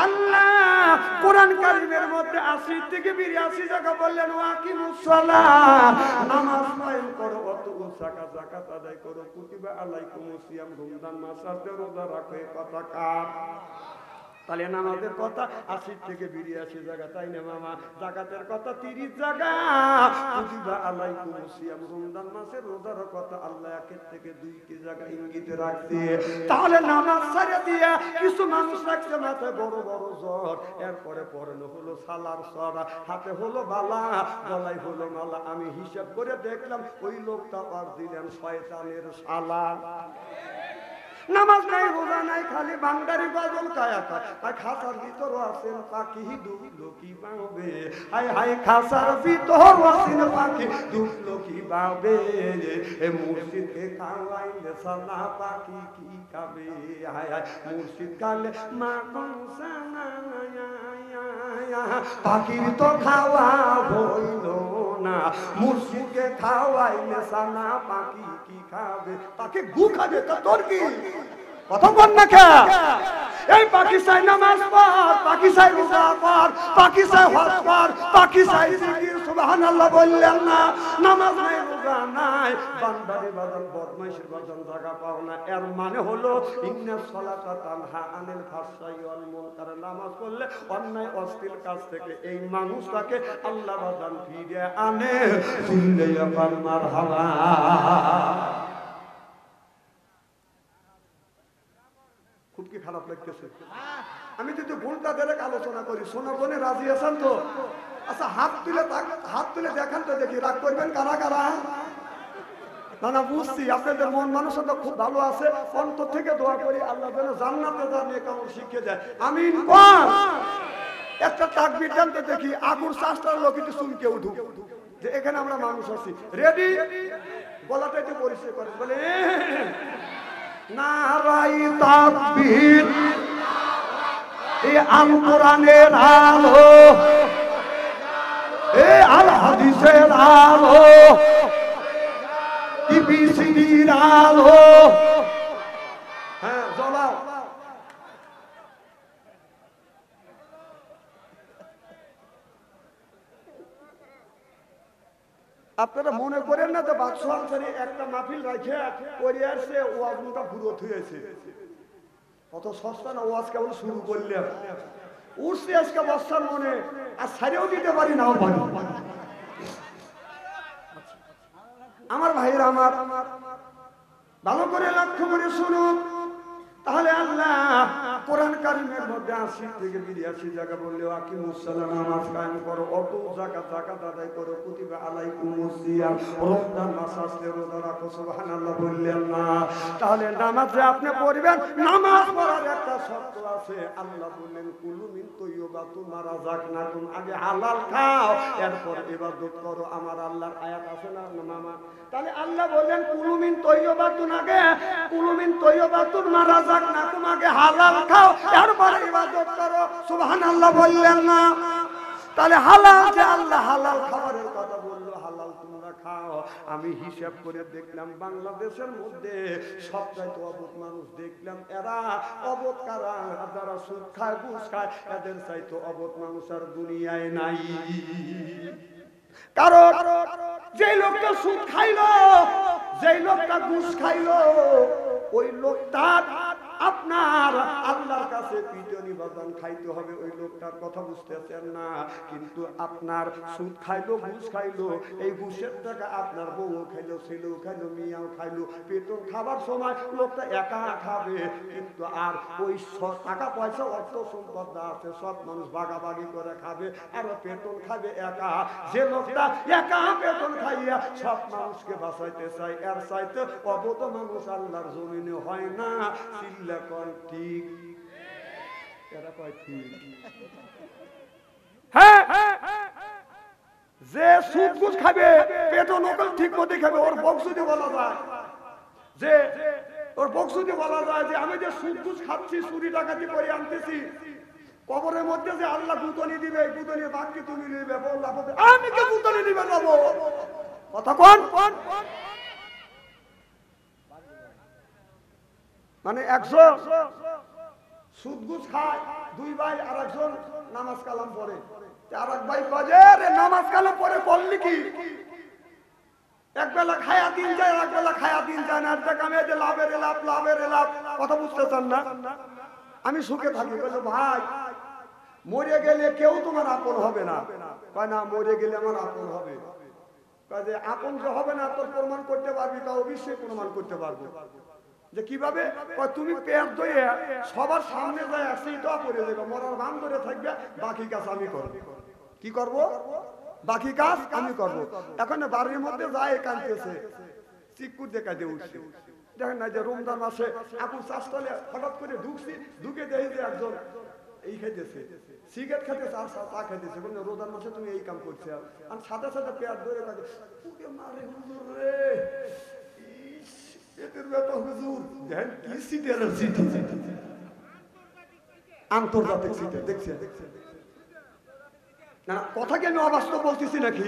আল্লাহ কোরআন কারীমের মধ্যে 80 থেকে 82 জায়গা বললেন ওয়াকিমুস সালাত, নামাজ কায়েম করো, ওয়াতুবু যাকাত আদায় করো, কুতিবা আলাইকুমুস সিয়াম, রমজান মাসে রোজা রাখো। এই কথা কার? তাহলে নামাজের কথা 80 থেকে 82 জায়গা, তাই না মামা? যাকাতের কথা 30 জায়গা, কুতিবা আলাইকুমুস সিয়াম, রমজান মাসে রোজার কথা আল্লাহ 1 থেকে 2 জায়গা ইঙ্গিতে রাখছে। তাহলে নামাজ ছেড়ে দিয়া কিছু মানুষ রাখছে মাথায় বড় বড় জ্বর, এরপরে পরনে হলো সালার সরা, হাতে হলো বালা, গলায় হলো মালা। আমি হিসাব করে দেখলাম ওই লোকটা পার দিলেন শয়তানের শালা। নামাজ নাই, রোজা নাই, খালি বান্দারি গজল কায়া খায়। আর খাসার ভিতর আছেন পাখি ডুবলো কি পাবে, হায় হায় খাসার ভিতর আছেন পাখি ডুবলো কি পাবে, এ মুর্শিদকে খাওয়াইলে সালা পাখি কি খাবে, হায় হায় মুর্শিদ কালে মা কনসানা পাখির তো খাওয়া হইল না, মুর্শিদকে খাওয়াইলে সালা পাখি কি খাবে, পাখি গু খাবে। তা তোর কি কথা বল না? এই পাখি চাই নামাজ পড়, পাখি চাই রোজা পড়, পাখি চাই হজ কর, পাখি চাই জিকির সুবহানাল্লাহ বললেন না? নামাজ নাই, রোজা নাই, বান্দারে বাজান বদমাইশের বাজান জায়গা পাও না। এর মানে হলো ইন্নাস সালাতা তানহা আনিল ফাহশাই ওয়াল মুনকার, নামাজ পড়লে অন্যায় অশ্লীল কাজ থেকে এই মানুষটাকে আল্লাহ বাজান ফিরিয়ে আনে। চিল্লাইয়া পাল মারহাবা। খুব কি খারাপ লাগতেছে? আমি যদি ভুলটা ধরে আলোচনা করি, সোনা বোনে রাজি আছেন তো? আচ্ছা হাত তুলে দেখান তো দেখি, রাগ করবেন কারা কারা? না না বুঝছি আপনাদের মন মানসিকতা খুব ভালো আছে, অন্তর থেকে দোয়া করি আল্লাহ যেন জান্নাতে নিয়ে কেমন শিখে যায়। আমিন। একটা তাকবীর জানতে দেখি, আগুন শাস্ত্রের লোক একটু চুলকে উঠুক যে এখানে আমরা মানুষ আছি। রেডি? গলাটা একটু পরিষ্কার করেন, বলে নারাই তাকবীর, এই আল কোরআনের আলো, এই আল হাদিসের আলো, টিভির আলো, হ্যাঁ জ্বলাও। আপনারা মনে করেন না যে বাদশাহ একটা মাহফিল রাখে করে আসছে, ওয়াজটা পুরো থুয়েছে। কত সস্তা না, ওয়াজ কেবল শুরু করলে উঠছে আজকে বর্ষার মনে, আর ছাড়িয়েও দিতে পারি নাও পারি। আমার ভাইরা আমার ভালো করে লক্ষ্য করে শুনুন। তাহলে আল্লাহ কোরআন কারীমের মধ্যে 80 থেকে 82 জায়গা বললে আকিমুস সালাত, নামাজ কায়েম করো, ওয়াতু যাকাত আদায় করো, কুতিবা আলাইকুমুস সিয়াম, রমজান মাস আসলে রোজা রাখো। সুবহানাল্লাহ বললেন না? তাহলে নামাজে আপনি পড়বেন, নামাজ পড়ার একটা শর্ত আছে। আল্লাহ বললেন কুলু মিন তাইয়্যিবাতি মা রাযাকনাকুম, আগে হালাল খাও এরপর ইবাদত করো। আমার আল্লাহর আয়াত আছে না মামা? তাহলে আল্লাহ বললেন কুলু মিন তাইয়্যিবাতুন, আগে কুলু মিন তাইয়্যিবাতুন মা রাযাকনাকুম, আগে হালাল খাও এরপর ইবাদত করো। সুবহানাল্লাহ বললেন না? তাহলে হালাল যে আল্লাহ হালাল খাবারের কথা বললো, হালাল তোমরা খাও। আমি হিসাব করে দেখলাম বাংলাদেশের মধ্যে সবচাইতে অবুধ মানুষ দেখলাম এরা অবুধ কারা, যারা সুদ খায় ঘুষ খায়, এদের চাইতে অবুধ মানুষ আর দুনিয়ায় নাই। কারণ যেই লোকটা সুদ খাইলো, যেই লোকটা ঘুষ খাইলো, ওই লোকটা আপনার আল্লাহর কাছে পিটনি বাদান খাইতে হবে। ওই লোকটার কথা বুঝতেছেন না। কিন্তু আপনার সুদ খাইলো, ঘুষ খাইলো, এই ঘুষের টাকা আপনার বউ খাইলো, ছেলেও খাইলো, মেয়েও খাইলো। পেটন খাবার সময় লোকটা একা খাবে, কিন্তু আর ওই টাকা পয়সা অর্থ সম্পদ আছে সব মানুষ ভাগাভাগি করে খাবে, আর পেটন খাবে একা। যে লোকটা একা পেটন খাইয়া সব মানুষকে বাঁচাইতে চায়, এর চাইতে অবুধ মানুষ আল্লাহর জমিনে হয় না। চিল্লা কর ঠিক, এরা কয় ঠিক। হ্যাঁ, যে সুদ ঘুষ খাবে পেটও নকল ঠিক মতো খাবে, ওর বংশতে বলা যায় যে, ওর বংশতে বলা যায় যে আমি যে সুদ ঘুষ খাচ্ছি, চুরি ডাকাতি করে আনতেছি, কবরের মধ্যে যে আল্লাহ গুতনি দিবে, গুতনি বাকি তুমি নিবে, বললাম আমি কে গুতনি দিবে যাবো কথা কোন। মানে একজন সুদ ঘুষ খায়, দুই ভাই, আর একজন নামাজ কালাম পড়ে। আর এক ভাই বাজে নামাজ কালাম পড়ে বললি কি এক বেলা খায়া দিন যায়, এক বেলা খায়া দিন যায় না, আমি যে লাভের লাভ, লাভের লাভ কথা বুঝতেছেন না। আমি সুখে থাকি, বললো ভাই মরে গেলে কেউ তোমার আপন হবে না। কয় না, মরে গেলে আমার আপন হবে। কয় যে আপন যে হবে না তোর প্রমাণ করতে পারবি? তা অবশ্যই প্রমাণ করতে পারবো। যে কিভাবে? তুমি পেট ধরে সবার সামনে যায় সেইটা করে দেবে, মরার ভান ধরে থাকবে, বাকি কাজ আমি করবো। কি করব? বাকি কাজ আমি করব। এখন বাড়ির মধ্যে যায় কাঁদতেছে, চিকুর দেখা দিয়ে উঠছে। দেখেন না যে রমজান মাসে আপুর চাষতলে হঠাৎ করে ঢুকছি, ঢুকে দেখি যে একজন এই খাইতেছে, সিগারেট খেতে, চা খাইতেছে। বললে রোজার মাসে তুমি এই কাম করছে, আর সাথে সাথে পেট ধরে কাঁদে, মারে হুজুর রে, আন্তর্জাতিক সিটে দেখছেন না, কথা কি আমি অবাস্তব বলতেছি নাকি?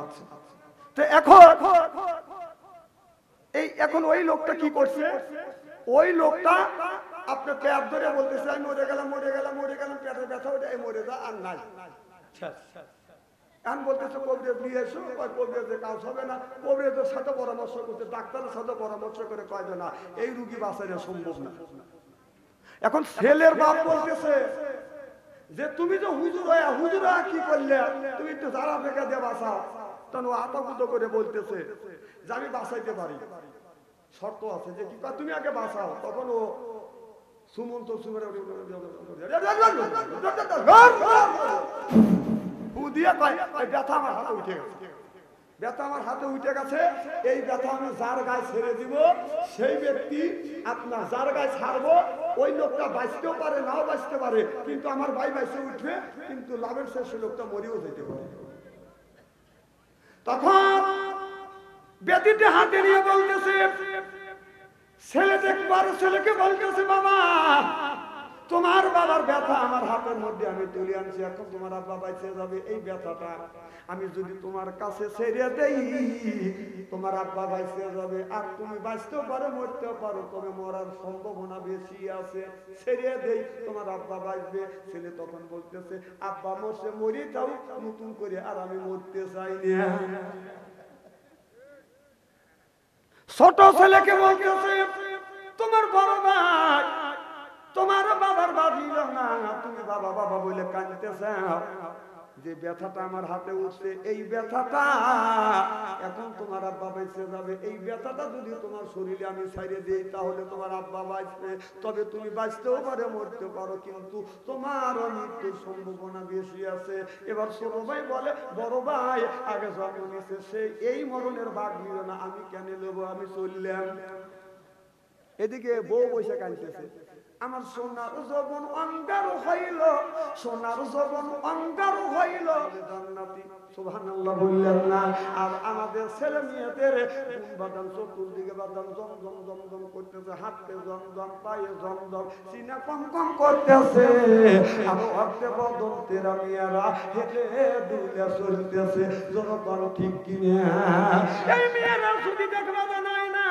আচ্ছা, তো এখন ওই লোকটা কি করছে? ওই লোকটা আপনার পেট ধরে বলতেছে আমি মরে গেলাম, মরে গেলাম, মরে গেলাম, পেটের ব্যথা ওটাই মরে যা, আর নাই। এখন বলতেছে কবিরাজ নিয়ে এসো, কবিরাজের কাজ হবে না। কবিরাজের সাথে পরামর্শ করতে, ডাক্তারের সাথে পরামর্শ করে কয় না এই রুগী বাঁচানো সম্ভব না। এখন ছেলের বাপ বলতেছে যে তুমি তো হুজুর হয়ে, হুজুর কি করলে, তুমি একটু যারা বেকা দিয়ে বাঁচাও। তখন ও আতঙ্কিত করে বলতেছে যে আমি বাঁচাইতে পারি, শর্ত আছে যে কি তুমি আগে বাঁচাও। তখন ও সুমন্ত সুমের ব্যথা আমার হাতে উঠে গেছে, ব্যথা আমার হাতে উঠে গেছে। এই ব্যথা আমি যার গায়ে ছেড়ে দিব, সেই ব্যক্তি আপনার যার গায়ে ছাড়বো, ওই লোকটা বাঁচতেও পারে, নাও বাঁচতে পারে, কিন্তু আমার ভাই বাঁচতে উঠবে, কিন্তু লাভের শেষে লোকটা মরেও যেতে পারে। তখন ব্যক্তিটি হাতে নিয়ে বলতেছে, ছেলে দেখবার ছেলেকে বলতেছে বাবা তোমার বাবার ব্যথা আমার হাতের মধ্যে আমি তুলে আনছি, এখন তোমার আব্বা বাইচে যাবে। এই ব্যথাটা আমি যদি তোমার কাছে ছেড়ে দেই, তোমার আব্বা বাইচে যাবে, আর তুমি বাঁচতেও পারো, মরতেও পারো, তবে মরার সম্ভাবনা বেশি আছে। ছেড়ে দেই, তোমার আব্বা বাঁচবে। ছেলে তখন বলতেছে আব্বা মরছে, মরি যাও নতুন করে, আর আমি মরতে চাই না। ছোট ছেলেকে বলতেছে তোমার বড় ভাই তোমার বাবার বাড়ি না, তুমি বাবা বাবা বলে কাঁদতেছে। যে ব্যথাটা আমার হাতে উঠছে, এই ব্যথাটা এখন তোমার আব্বা বেঁচে যাবে। এই ব্যথাটা যদি তোমার শরীরে আমি ছাইড়ে দিই, তাহলে তোমার আব্বা বাঁচবে, তবে তুমি বাঁচতেও পারো, মরতে পারো, কিন্তু তোমার মৃত্যুর সম্ভাবনা বেশি আছে। এবার ছোট ভাই বলে বড় ভাই আগে জন্ম নিয়েছে, সে এই মরণের ভাগ নিল না, আমি কেন নেবো, আমি চললাম। এদিকে বউ বসে কাঁদতেছে, আমার সোনার যৌবন অঙ্গারু হইল, সোনার যৌবন অঙ্গারু হইল জান্নাতি, সুবহানাল্লাহ বললেন না? আর আমাদের ছেলে মেয়েদের বাদাম চতুর্দিকে বাদাম জমজম জমজম করতেছে, হাতে জমজম, পায়ে জমজম, সিনা কম কম করতেছে, আর হাতে বদল তেরা মেয়েরা হেঁটে দুলে চলতেছে, জনগণ ঠিক কিনা? এই মেয়েরা যদি দেখবা নাই না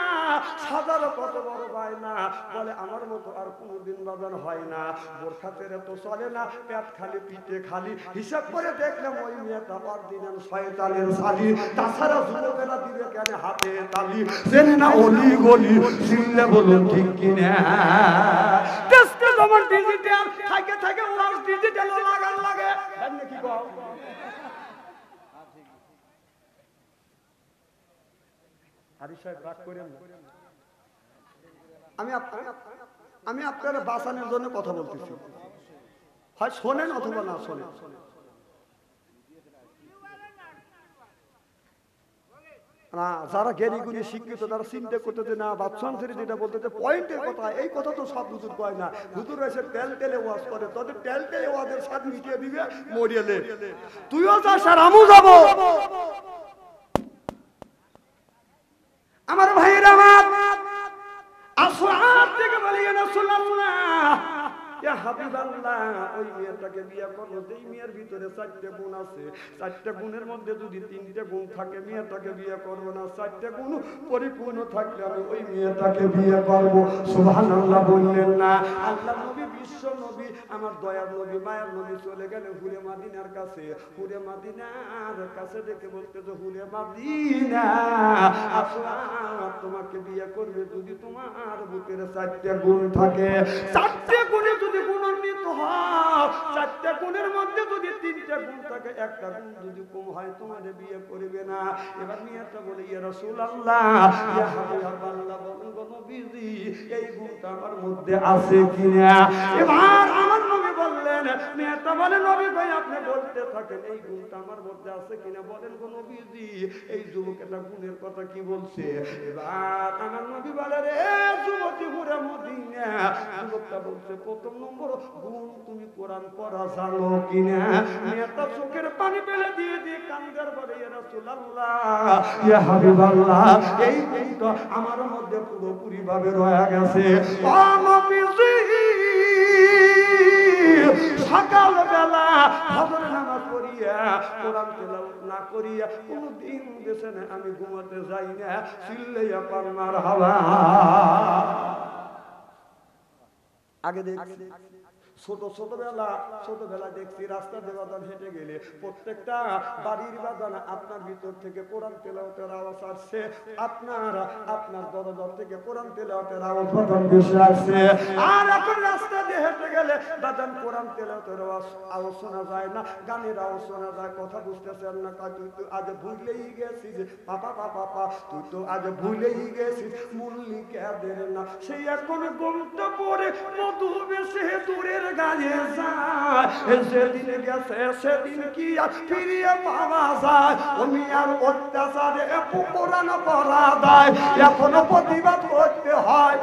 সাদার কত বড় ভাই না বলে আমার মতো আর কোনদিন বাজান হয় না, বোরখা তেরে তো চলে না, পেট খালি পিঠে খালি, হিসাব করে দেখলাম ওই মেয়েটা অরিজিনাল শয়তানের শালি, তাছাড়া যুবকেরা দিবে কেন হাতে তালি, চেনে না অলি গলি, চিনলে বলুন ঠিক কিনা? টেস্টে তোমার ডিজিটাল থাকে থাকে ওয়াজ ডিজিটাল লাগান লাগে কি কও? আমি আপনারা বাঁচানোর জন্য কথা বলতেছি, হয় শোনেন অথবা না শোনেন। যারা জ্ঞানী গুণী শিক্ষিত তারা চিন্তা করতেছে না, বাচ্চান ছেড়ে যেটা বলতেছে পয়েন্টের কথা, এই কথা তো সব হুজুর কয় না, হুজুর এসে টেল টেলে ওয়াজ করে, তোদের টেল টেলে ওয়াজের সাথে মিটিয়ে দিবে মরিয়ালে, তুইও যাস আর আমিও যাবো। আমার ভাইরা আমার আসওয়াদ থেকে বলিয়ে না শুনলাম না ইয়া হাবিবাল্লাহ, ওই মেয়েটাকে বিয়ে করলো, যেই মেয়ের ভিতরে 4টে গুণ আছে, 4টে গুণের মধ্যে যদি 3টে গুণ থাকে মেয়েটাকে বিয়ে করবো না, 4টে গুণ পরিপূর্ণ থাকলে আমি ওই মেয়েটাকে বিয়ে করবো। সুবহানাল্লাহ বললেন না? আল্লাহ নবী, বিশ্ব নবী, আমার দয়ার নবী, মায়ের নবী চলে গেলেন হুরে মাদিনার কাছে, হুরে মাদিনার কাছে দেখে বলতেছে, হুরে মাদিনা আসওয়াদ তোমাকে বিয়ে করবে যদি তোমার বুকের 4টে গুণ থাকে, 4টে গুণে যদি গুণান্বিত হয়, 4টে গুণের মধ্যে যদি 3টে গুণ থাকে, একটা গুণ যদি কম হয় তোমাদের বিয়ে করবে না। এবার মেয়েটা বলে, ইয়া রাসূলুল্লাহ, ইয়া হাবিবাল্লাহ, বলেন গো নবীজি এই গুণটা আমার মধ্যে আছে কিনা? এবার আমার নবী বললেন, মেয়েটা বলে, নবী ভাই আপনি বলতে থাকেন এই গুণটা আমার মধ্যে আছে কিনা, বলেন গো নবীজি এই যুবকেরা গুণের কথা কি বলছে? এবার আমার নবী বলে, রে যুবতী হুরে মদিনা, যুবকটা বলছে, প্রথম নম্বর গুণ তুমি কোরআন পড়া জানো কিনা? মেয়েটা চোখের পানি ফেলে দিয়ে দিয়ে কান্দার বলে, ইয়া রাসূলুল্লাহ, ইয়া হাবিবাল্লাহ এই গুণটা আমার মধ্যে পুরোপুরি ভাবে রয়ে গেছে। ও নবীজি সকালবেলা ফজর নামাজ পড়িয়া কোরআন তেলাওয়াত না করিয়া কোনদিন বিছানায় আমি ঘুমাতে যাই না, চিল্লাইয়া পার মারহাবা। আগে দেখছি ছোটবেলা দেখছি রাস্তা দিয়ে বাজান হেঁটে গেলে প্রত্যেকটা বাড়ির বাজান আপনার ভিতর থেকে কোরআন তেলাওয়াতের আওয়াজ আসছে, আপনার দরজা থেকে কোরআন তেলাওয়াতের আওয়াজ বাজান ভেসে আসছে। আর এখন রাস্তা দিয়ে হেঁটে গেলে বাজান কোরআন তেলাওয়াতের আওয়াজ শোনা যায় না, গানের আওয়াজ শোনা যায়, কথা বুঝতেছেন না, তুই তো আজ ভুলেই গেছিস পাপা পাপা, তুই তো আজ ভুলেই গেছিস মল্লিকাদের না, সেই এখন ঘুমটা পড়ে মধু বেশে দূরের গায়ে যায়, সেদিন গেছে সেদিন কি আর ফিরিয়ে পাওয়া যায়, আমি আর অত্যাচারে কোরআন পড়া দেয় এখনো প্রতিবাদ করতে হয়।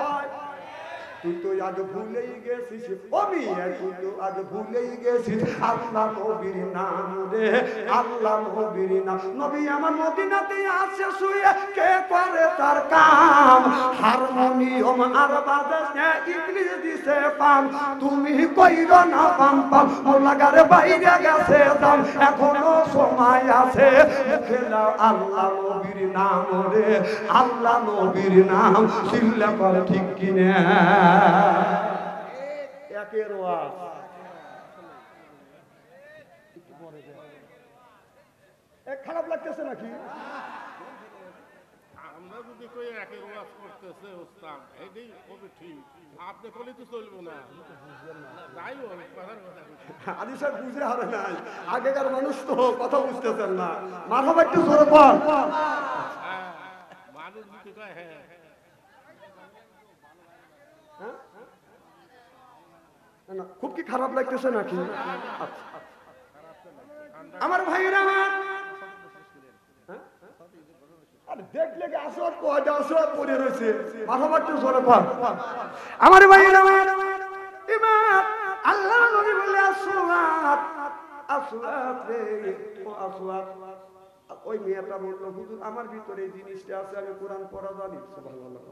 তুই তো আজ ভুলেই গেছিস, আমি তুই তো আজ ভুলেই গেছিস আল্লাহ নবীর নাম রে, আল্লাহ নবীর নাম। নবী আমার মদিনাতে আছে শুয়ে, কে করে তার কাম, হারমোনিয়াম আর বাজে ইংলিশ দিছে পাম, তুমি কইরো না পাম পাম, লাগারে বাইরে গেছে দাম, এখনো সময় আছে, খেলাও আল্লাহ নবীর নাম রে, আল্লাহ নবীর নাম, চিল্লা করে ঠিক কিনা? একের ওয়াজ খারাপ লাগতেছে নাকি? আমরা যদি কই একের ওয়াজ করতেছে ওস্তাদ, এটাই হবে ঠিক, আপনি কইলে তো চলবে না। যাই হোক কথার কথা আদি স্যার বুঝে হারে নাই, আগেকার মানুষ তো কথা বুঝতেছেন না। মারহাবা একটু জোরে বল। মানুষ যদি কয় হ্যাঁ খুব কি খারাপ লাগতেছে নাকি? আমার ভাইরা দেখলে আসর পড়ে রয়েছে, মাথা মারতে জোরে পার। আমার ভাইরা আসওয়াদ রে, ও আসওয়াদ। ওই মেয়েটা বললো, হুজুর আমার ভিতরে এই জিনিসটা আছে, আমি কোরআন পড়া জানি। সুবহানাল্লাহ।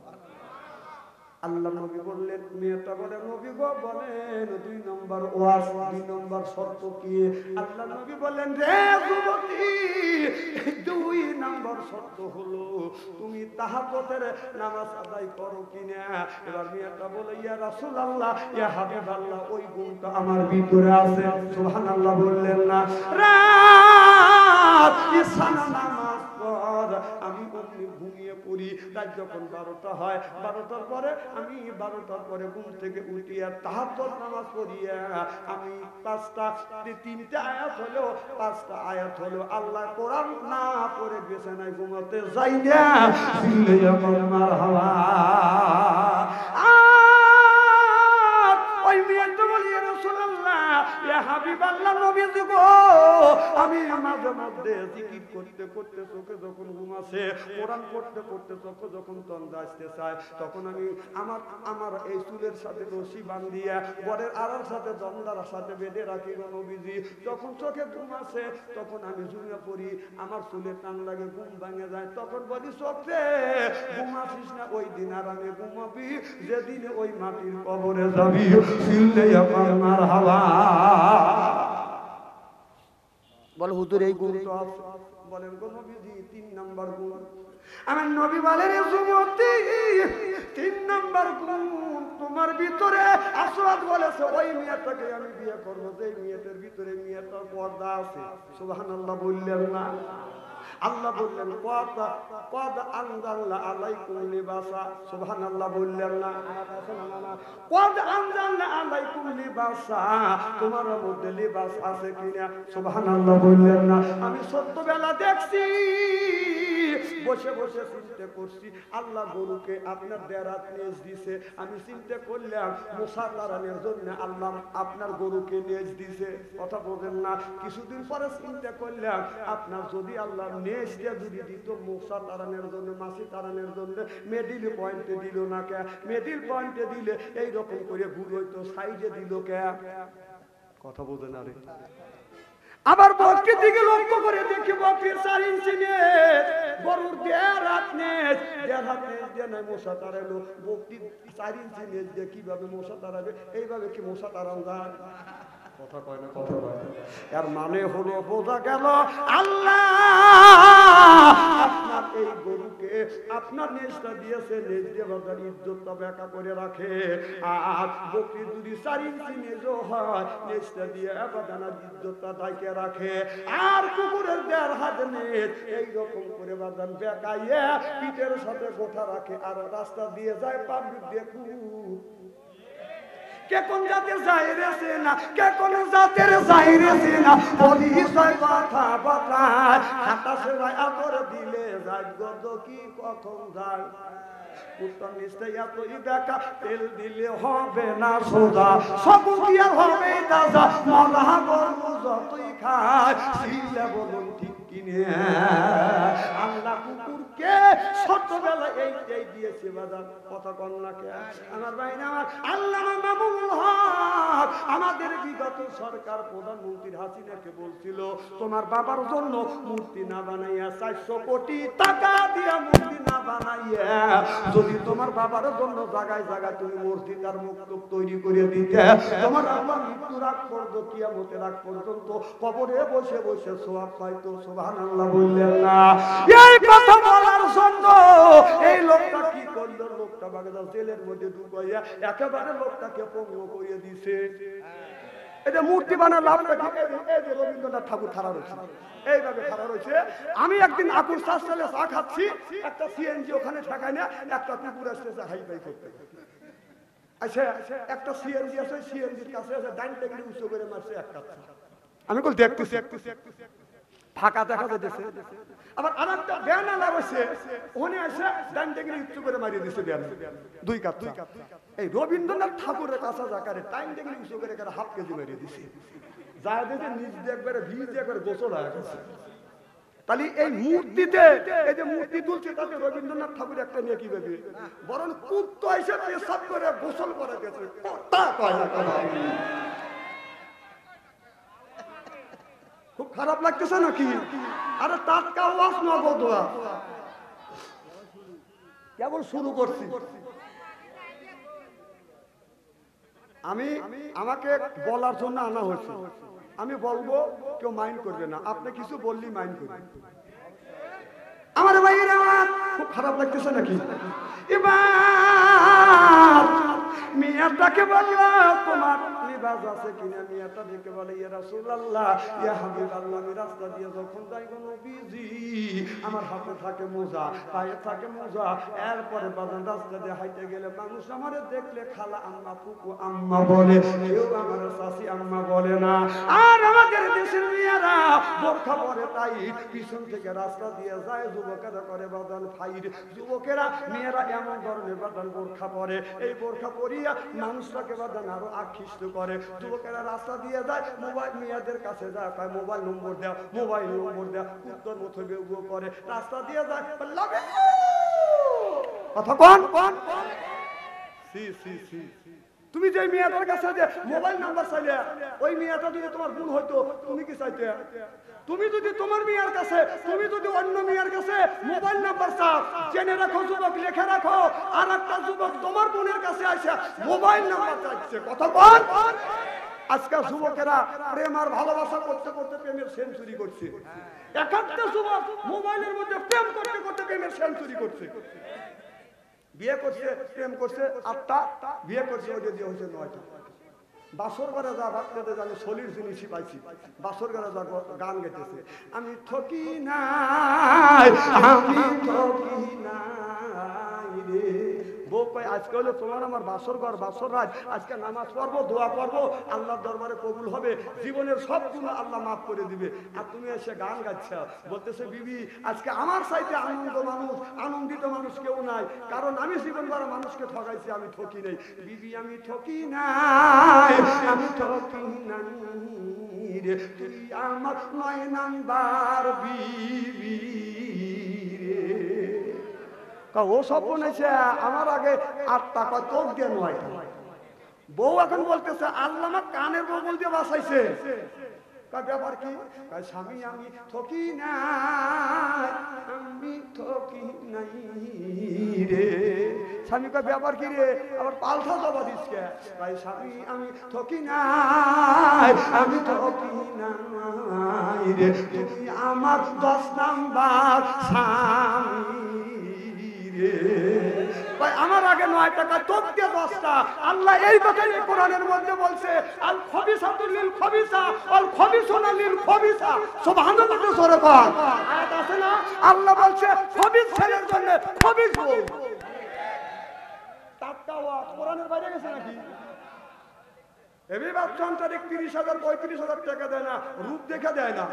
আল্লাহ নবী বললেন, মেয়েটা বলে, নবী গো বলেন 2 নম্বর ওয়াজ, 2 নম্বর শর্ত কি? আল্লাহ নবী বলেন, রে যুবতী, 2 নম্বর শর্ত হলো তুমি তাহাজ্জুদের নামাজ আদায় করো কিনা। এবার মেয়েটা বলে, ইয়া রাসূলুল্লাহ, ইয়া হাবিবাল্লাহ, ওই গুণটা আমার ভিতরে আছে। সুবহানাল্লাহ বললেন না? রাত ইসানা নামাজ পড়, আমি অমনি ঘুমিয়ে পড়ি। রাত যখন 12টা হয়, 12টার পরে আমি 12টার পরে ঘুম থেকে উঠিয়া তাহাজ্জুদ নামাজ পড়িয়া আমি 3টা আয়াত হলো, 5টা আয়াত হলো, আল্লাহ কোরআন না পড়ে বিছানায় ঘুমাতে যাই না। সিল্লায়া মারহাবা। ওই মেয়েটা বলি, ইয়া রাসূলুল্লাহ, ইয়া হাবিবাল্লাহ, নবীজি গো, আমি মাঝে মধ্যে জিকির করতে করতে চোখে যখন ঘুম আসে, কোরআন পড়তে পড়তে চোখে যখন তন্দ্রা আসতে চায়, তখন আমি আমার এই চুলের সাথে রশি বাঁধিয়া বরের আড়ার সাথে দন্দার সাথে বেঁধে রাখি গো নবীজি। যখন চোখে ঘুম আসে তখন আমি ঝুঁকে পড়ি, আমার চুলে টান লাগে, ঘুম ভেঙে যায়। তখন বলি, চোখে ঘুম আসিস না, ওই দিন আর আমি ঘুমাবি যেদিনে ওই মাটির কবরে যাবি। সিল্লায়া মারহাবা। বলে, হুজুর এই গুণ তো আছে। বলেন গো নবীজি, 3 নম্বর গুণ। আমার নবী বলেন, যুবতী, 3 নম্বর গুণ তোমার ভিতরে। আসওয়াদ বলেছে, ওই মেয়েটাকে আমি বিয়ে করবো যে মেয়েটার ভিতরে মেয়েটার পর্দা আছে। সুবহানাল্লাহ বললেন না? আল্লাহ বললেন, কদ আনজালনা আলাইকুম লিবাসা। সুবহানাল্লাহ বললেন না? কদ আনজালনা আলাইকুম লিবাসা, তোমার মধ্যে লিবাস আছে কিনা? সুবহানাল্লাহ বললেন না? আমি ছোট্টবেলা দেখছি, বসে বসে চিন্তা করছি, আল্লাহ গরুকে আপনার দেরাত নেজ দিছে। আমি চিন্তা করলাম মুসা তারানের জন্য আল্লাহ আপনার গরুকে নেজ দিছে। কথা বলেন না? কিছুদিন পরে চিন্তা করলাম, আপনার যদি আল্লাহ নেজটা যদি দিত মুসা তারানের জন্য, মাসি তারানের জন্য, মিডিল পয়েন্টে দিল না কে? মিডিল পয়েন্টে দিলে এইরকম করে ভুল হইতো, সাইডে দিল কে? কথা বলেন না রে? আবার বকরির দিকে লক্ষ্য করে দেখি, বকরির 4 ইঞ্চি নেজ, গরুর দেড় নেজ দিয়ে নাই মশা তাড়ালো। বকরির 4 ইঞ্চি নেজ দিয়ে কিভাবে মশা তাড়াবে? এইভাবে কি মশা তাড়ানো যায়? কথা কয় না? কথা কয় না? এর মানে হলো, বোঝা গেল আল্লাহ আপনার এই গরুকে আপনার নেজটা দিয়েছে, নেজ দিয়ে বাজার ইজ্জতটা ব্যাখ্যা করে রাখে। আর বকরির যদি 4 ইঞ্চি নেজও হয়, নেজটা দিয়ে বাজানার ইজ্জতটা দায়কে রাখে। আর কুকুরের 1.5 হাত নেজ এইরকম করে বাজান বেকাইয়ে পিঠের সাথে গোঠা রাখে, আর রাস্তা দিয়ে যায় পাবলিক দেখুন কে কোন জাতের যাইরেছে না, কে কোন জাতের যাইরেছে না, পরিচয় কথা বাতায় হাতা সেরাই আদর দিলে যায় গদ কি কখন যায়। উত্তর নিশ্চয় এতই দেখা, তেল দিলে হবে না সোজা, সব দিয়ে হবে তাজা, মরা গরু যতই খায় সিলে বলুন ঠিক কিনে। আল্লাহ কুকুরকে ছোটবেলা এই দিয়েছে বাজার। কথা কন না কে? আমার ভাই আমার আল্লামা মামুনুল হক আমাদের বিগত সরকার প্রধানমন্ত্রী হাসিনাকে বলছিল, তোমার বাবার জন্য মূর্তি না বানাইয়া 400 কোটি টাকা দিয়া মূর্তি না বানাইয়া যদি তোমার বাবার জন্য জায়গায় জায়গায় তুমি মসজিদ আর মক্তব তৈরি করে দিতে, তোমার আল্লাহ মৃত্যুর আগ পর্যন্ত কিয়ামতের আগ পর্যন্ত কবরে বসে বসে সওয়াব পাইতো। সুবহানাল্লাহ বললেন না? এই কথা বলার জন্য এই লোকটা কি করলো? লোকটা বাগদাদ জেলের মধ্যে ঢুকাইয়া একেবারে লোকটাকে পঙ্গু করে দিছে। এটা মূর্তি বানার লাভটা কি? এই যে রবীন্দ্রনাথ ঠাকুর খাড়া রয়েছে, এইভাবে খাড়া রয়েছে। আমি একদিন আকুর চাষালে চা খাচ্ছি, একটা সিএনজি ওখানে ঠেকায় না, একটা কুকুর আসতেছে হাই ফাই করতে। আচ্ছা, একটা সিএনজি আছে, সিএনজির কাছে আছে, ডাইন টেবিল উঁচু করে মারছে একটা। আমি বল দেখতেছি ফাঁকা দেখা যাচ্ছে। আবার আরেকটা ব্যানা লাগাইছে, ওখানে এসে ডাইন টেবিল উঁচু করে মারিয়ে দিছে ব্যানা, 2 কাপ। এই রবীন্দ্রনাথ ঠাকুরের কাছে জাকারে ডাইন টেবিল উঁচু করে হাফ কেজি মারিয়ে দিছে। যা দেখে নিজ দিয়ে একবারে ভিজে একবারে গোসল হয়ে গেছে। তাহলে এই মূর্তিতে, এই যে মূর্তি তুলছে তাতে রবীন্দ্রনাথ ঠাকুর একটা নিয়ে কি ভাবে? বরং কুত্তা এসে পেশাব করে গোসল করে গেছে। খারাপ লাগতেছে নাকি? আরে টাটকা ওয়াজ নগদ ওয়াজ, কেবল শুরু করছি। আমাকে বলার জন্য আনা হয়েছে, আমি বলবো, কেউ মাইন্ড করবে না। আপনি কিছু বললি মাইন্ড করবেন। আমার ভাইয়েরা, খুব খারাপ লাগতেছে নাকি? এবার মিয়াটাকে বললো, তোমার লিবাস আছে কিনা? মিয়াটা দেখে বলে, ইয়া রাসূলুল্লাহ, ইয়া হাবিবাল্লাহ, আমি রাস্তা দিয়ে যখন যাই গো নবীজি, আমার হাতে থাকে মোজা, পায়ে থাকে মোজা। এরপরে বাজান রাস্তা দিয়ে হাইতে গেলে মানুষ আমারে দেখলে খালা আম্মা, ফুকু আম্মা বলে, কেউ আমার চাচি আম্মা বলে না। আর আমাদের দেশের মেয়েরা বোরখা পরে, তাই পিছন থেকে রাস্তা দিয়ে যায়, যুবকেরা করে বাজান ফাইর। যুবকেরা মেয়েরা এমন ধরনের বাজান বোরখা পরে, এই বোরখা পরিয়া মানুষটাকে বাজান আরো আকৃষ্ট করে। যুবকেরা রাস্তা দিয়ে যায়, মোবাইল মেয়েদের কাছে যায়, কয় মোবাইল নম্বর দেও, মোবাইল নম্বর দেও, উত্তর মতো বেউগো করে। রাস্তা দিয়ে যায়, লাগে কথা কোন কোন। তুমি যে মেয়েটার কাছে যে মোবাইল নাম্বার চাইলে, ওই মেয়েটা যদি তোমার গুণ হইতো, তুমি কি চাইতে? তুমি যদি তোমার মেয়ের কাছে, তুমি যদি অন্য মেয়ের কাছে মোবাইল নাম্বার চাও, জেনে রাখো যুবক, লিখে রাখো, আর একটা যুবক তোমার বোনের কাছে আসে মোবাইল নাম্বার চাইছে, কথা বল। আজকাল যুবকেরা প্রেম আর ভালোবাসা করতে করতে প্রেমের সেঞ্চুরি করছে। একটা যুবক মোবাইলের মধ্যে প্রেম করতে করতে প্রেমের সেঞ্চুরি করছে। বিয়ে করছে, প্রেম করছে 8টা, বিয়ে করছে ওই দিয়ে হয়েছে 9টা। বাসর ঘরে যা ভাবতে জানি সলির জিনিসই পাইছি, বাসর ঘরে যা গান গেতেছে, আমি ঠকি নাই, আমি ঠকি নাই রে। বউ কয়, আজকে হলো তোমার আমার বাসর ঘর, বাসর রাত, আজকে নামাজ পড়বো, দোয়া করবো, আল্লাহর দরবারে কবুল হবে, জীবনের সব গুনাহ আল্লাহ মাফ করে দিবে। আর তুমি এসে গান গাচ্ছ, বলতেছে বিবি আজকে আমার চাইতে আনন্দিত মানুষ কেউ নাই, কারণ আমি জীবন ভরা মানুষকে ঠকাইছি, আমি ঠকি নাই। বিবি আমি ঠকি নাই, আমি ঠকি নাই রে, তুই আমার 9 নাম্বার বিবি রে। ও সব বলেছে আমার আগে 8টা, কয় তোর দিয়ে 9টা। বউ এখন বলতেছে, আল্লাহ আমার কানের বগল দিয়ে বাঁচাইছে। ব্যাপার কি? স্বামী আমি ঠকি নাই, আমি ঠকি নাই রে। স্বামী কয়, ব্যাপার কি রে? আবার পাল্টা জবা দিস কে? স্বামী আমি ঠকি নাই, আমি ঠকি নাই রে, তুই আমার 10 নাম্বার স্বামী রে। আমার আগে 9 টাকা, তোর দিয়ে 10টা। আল্লাহ এই কথাই কোরআনের মধ্যে বলছে, আল খবিসাতু লিল খবিসা ওয়াল খবিসুনা লিল খবিসা। সুবহানাল্লাহ, জোরে বল। আয়াত আছে না? আল্লাহ বলছে খবিস ছেলের জন্য খবিস বউ। টাটকা ওয়াজ কোরআনের বাইরে গেছে নাকি? এবি বাচ্চা 30,000 35,000 টাকা দেয় না, রূপ দেখে দেয় না।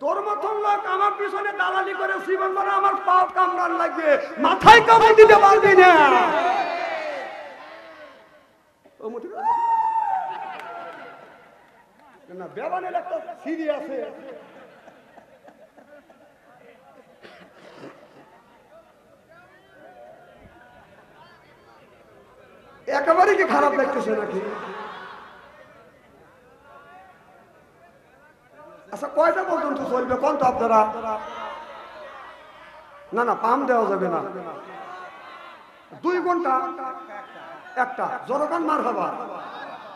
তোর মতন লোক আমার পিছনে দালালি করে জীবন ভরা আমার পাও কামড়ান লাগবে, মাথায় কামড় দিতে পারবি না। না বেবানের একটা সিঁড়ি আছে, একেবারে কি খারাপ লাগতেছে নাকি? আচ্ছা কয়টা পর্যন্ত চলবে কোন তো আপনারা? না না, পাম দেওয়া যাবে না, 2 ঘন্টা একটা জরকান মার হবা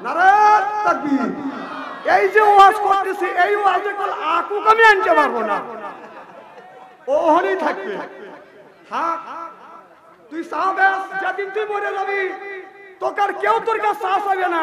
নারায়ণ তাকবীর। এই যে ওয়াজ করতেছি, এই ওয়াজে কোন আকুক আমি আনতে পারবো না, ওখানেই থাকবে। হ্যাঁ তুই সাহাবে যেদিন তুই মরে যাবি, তোকে আর কেউ তোর কাছে চাওয়া যাবে না।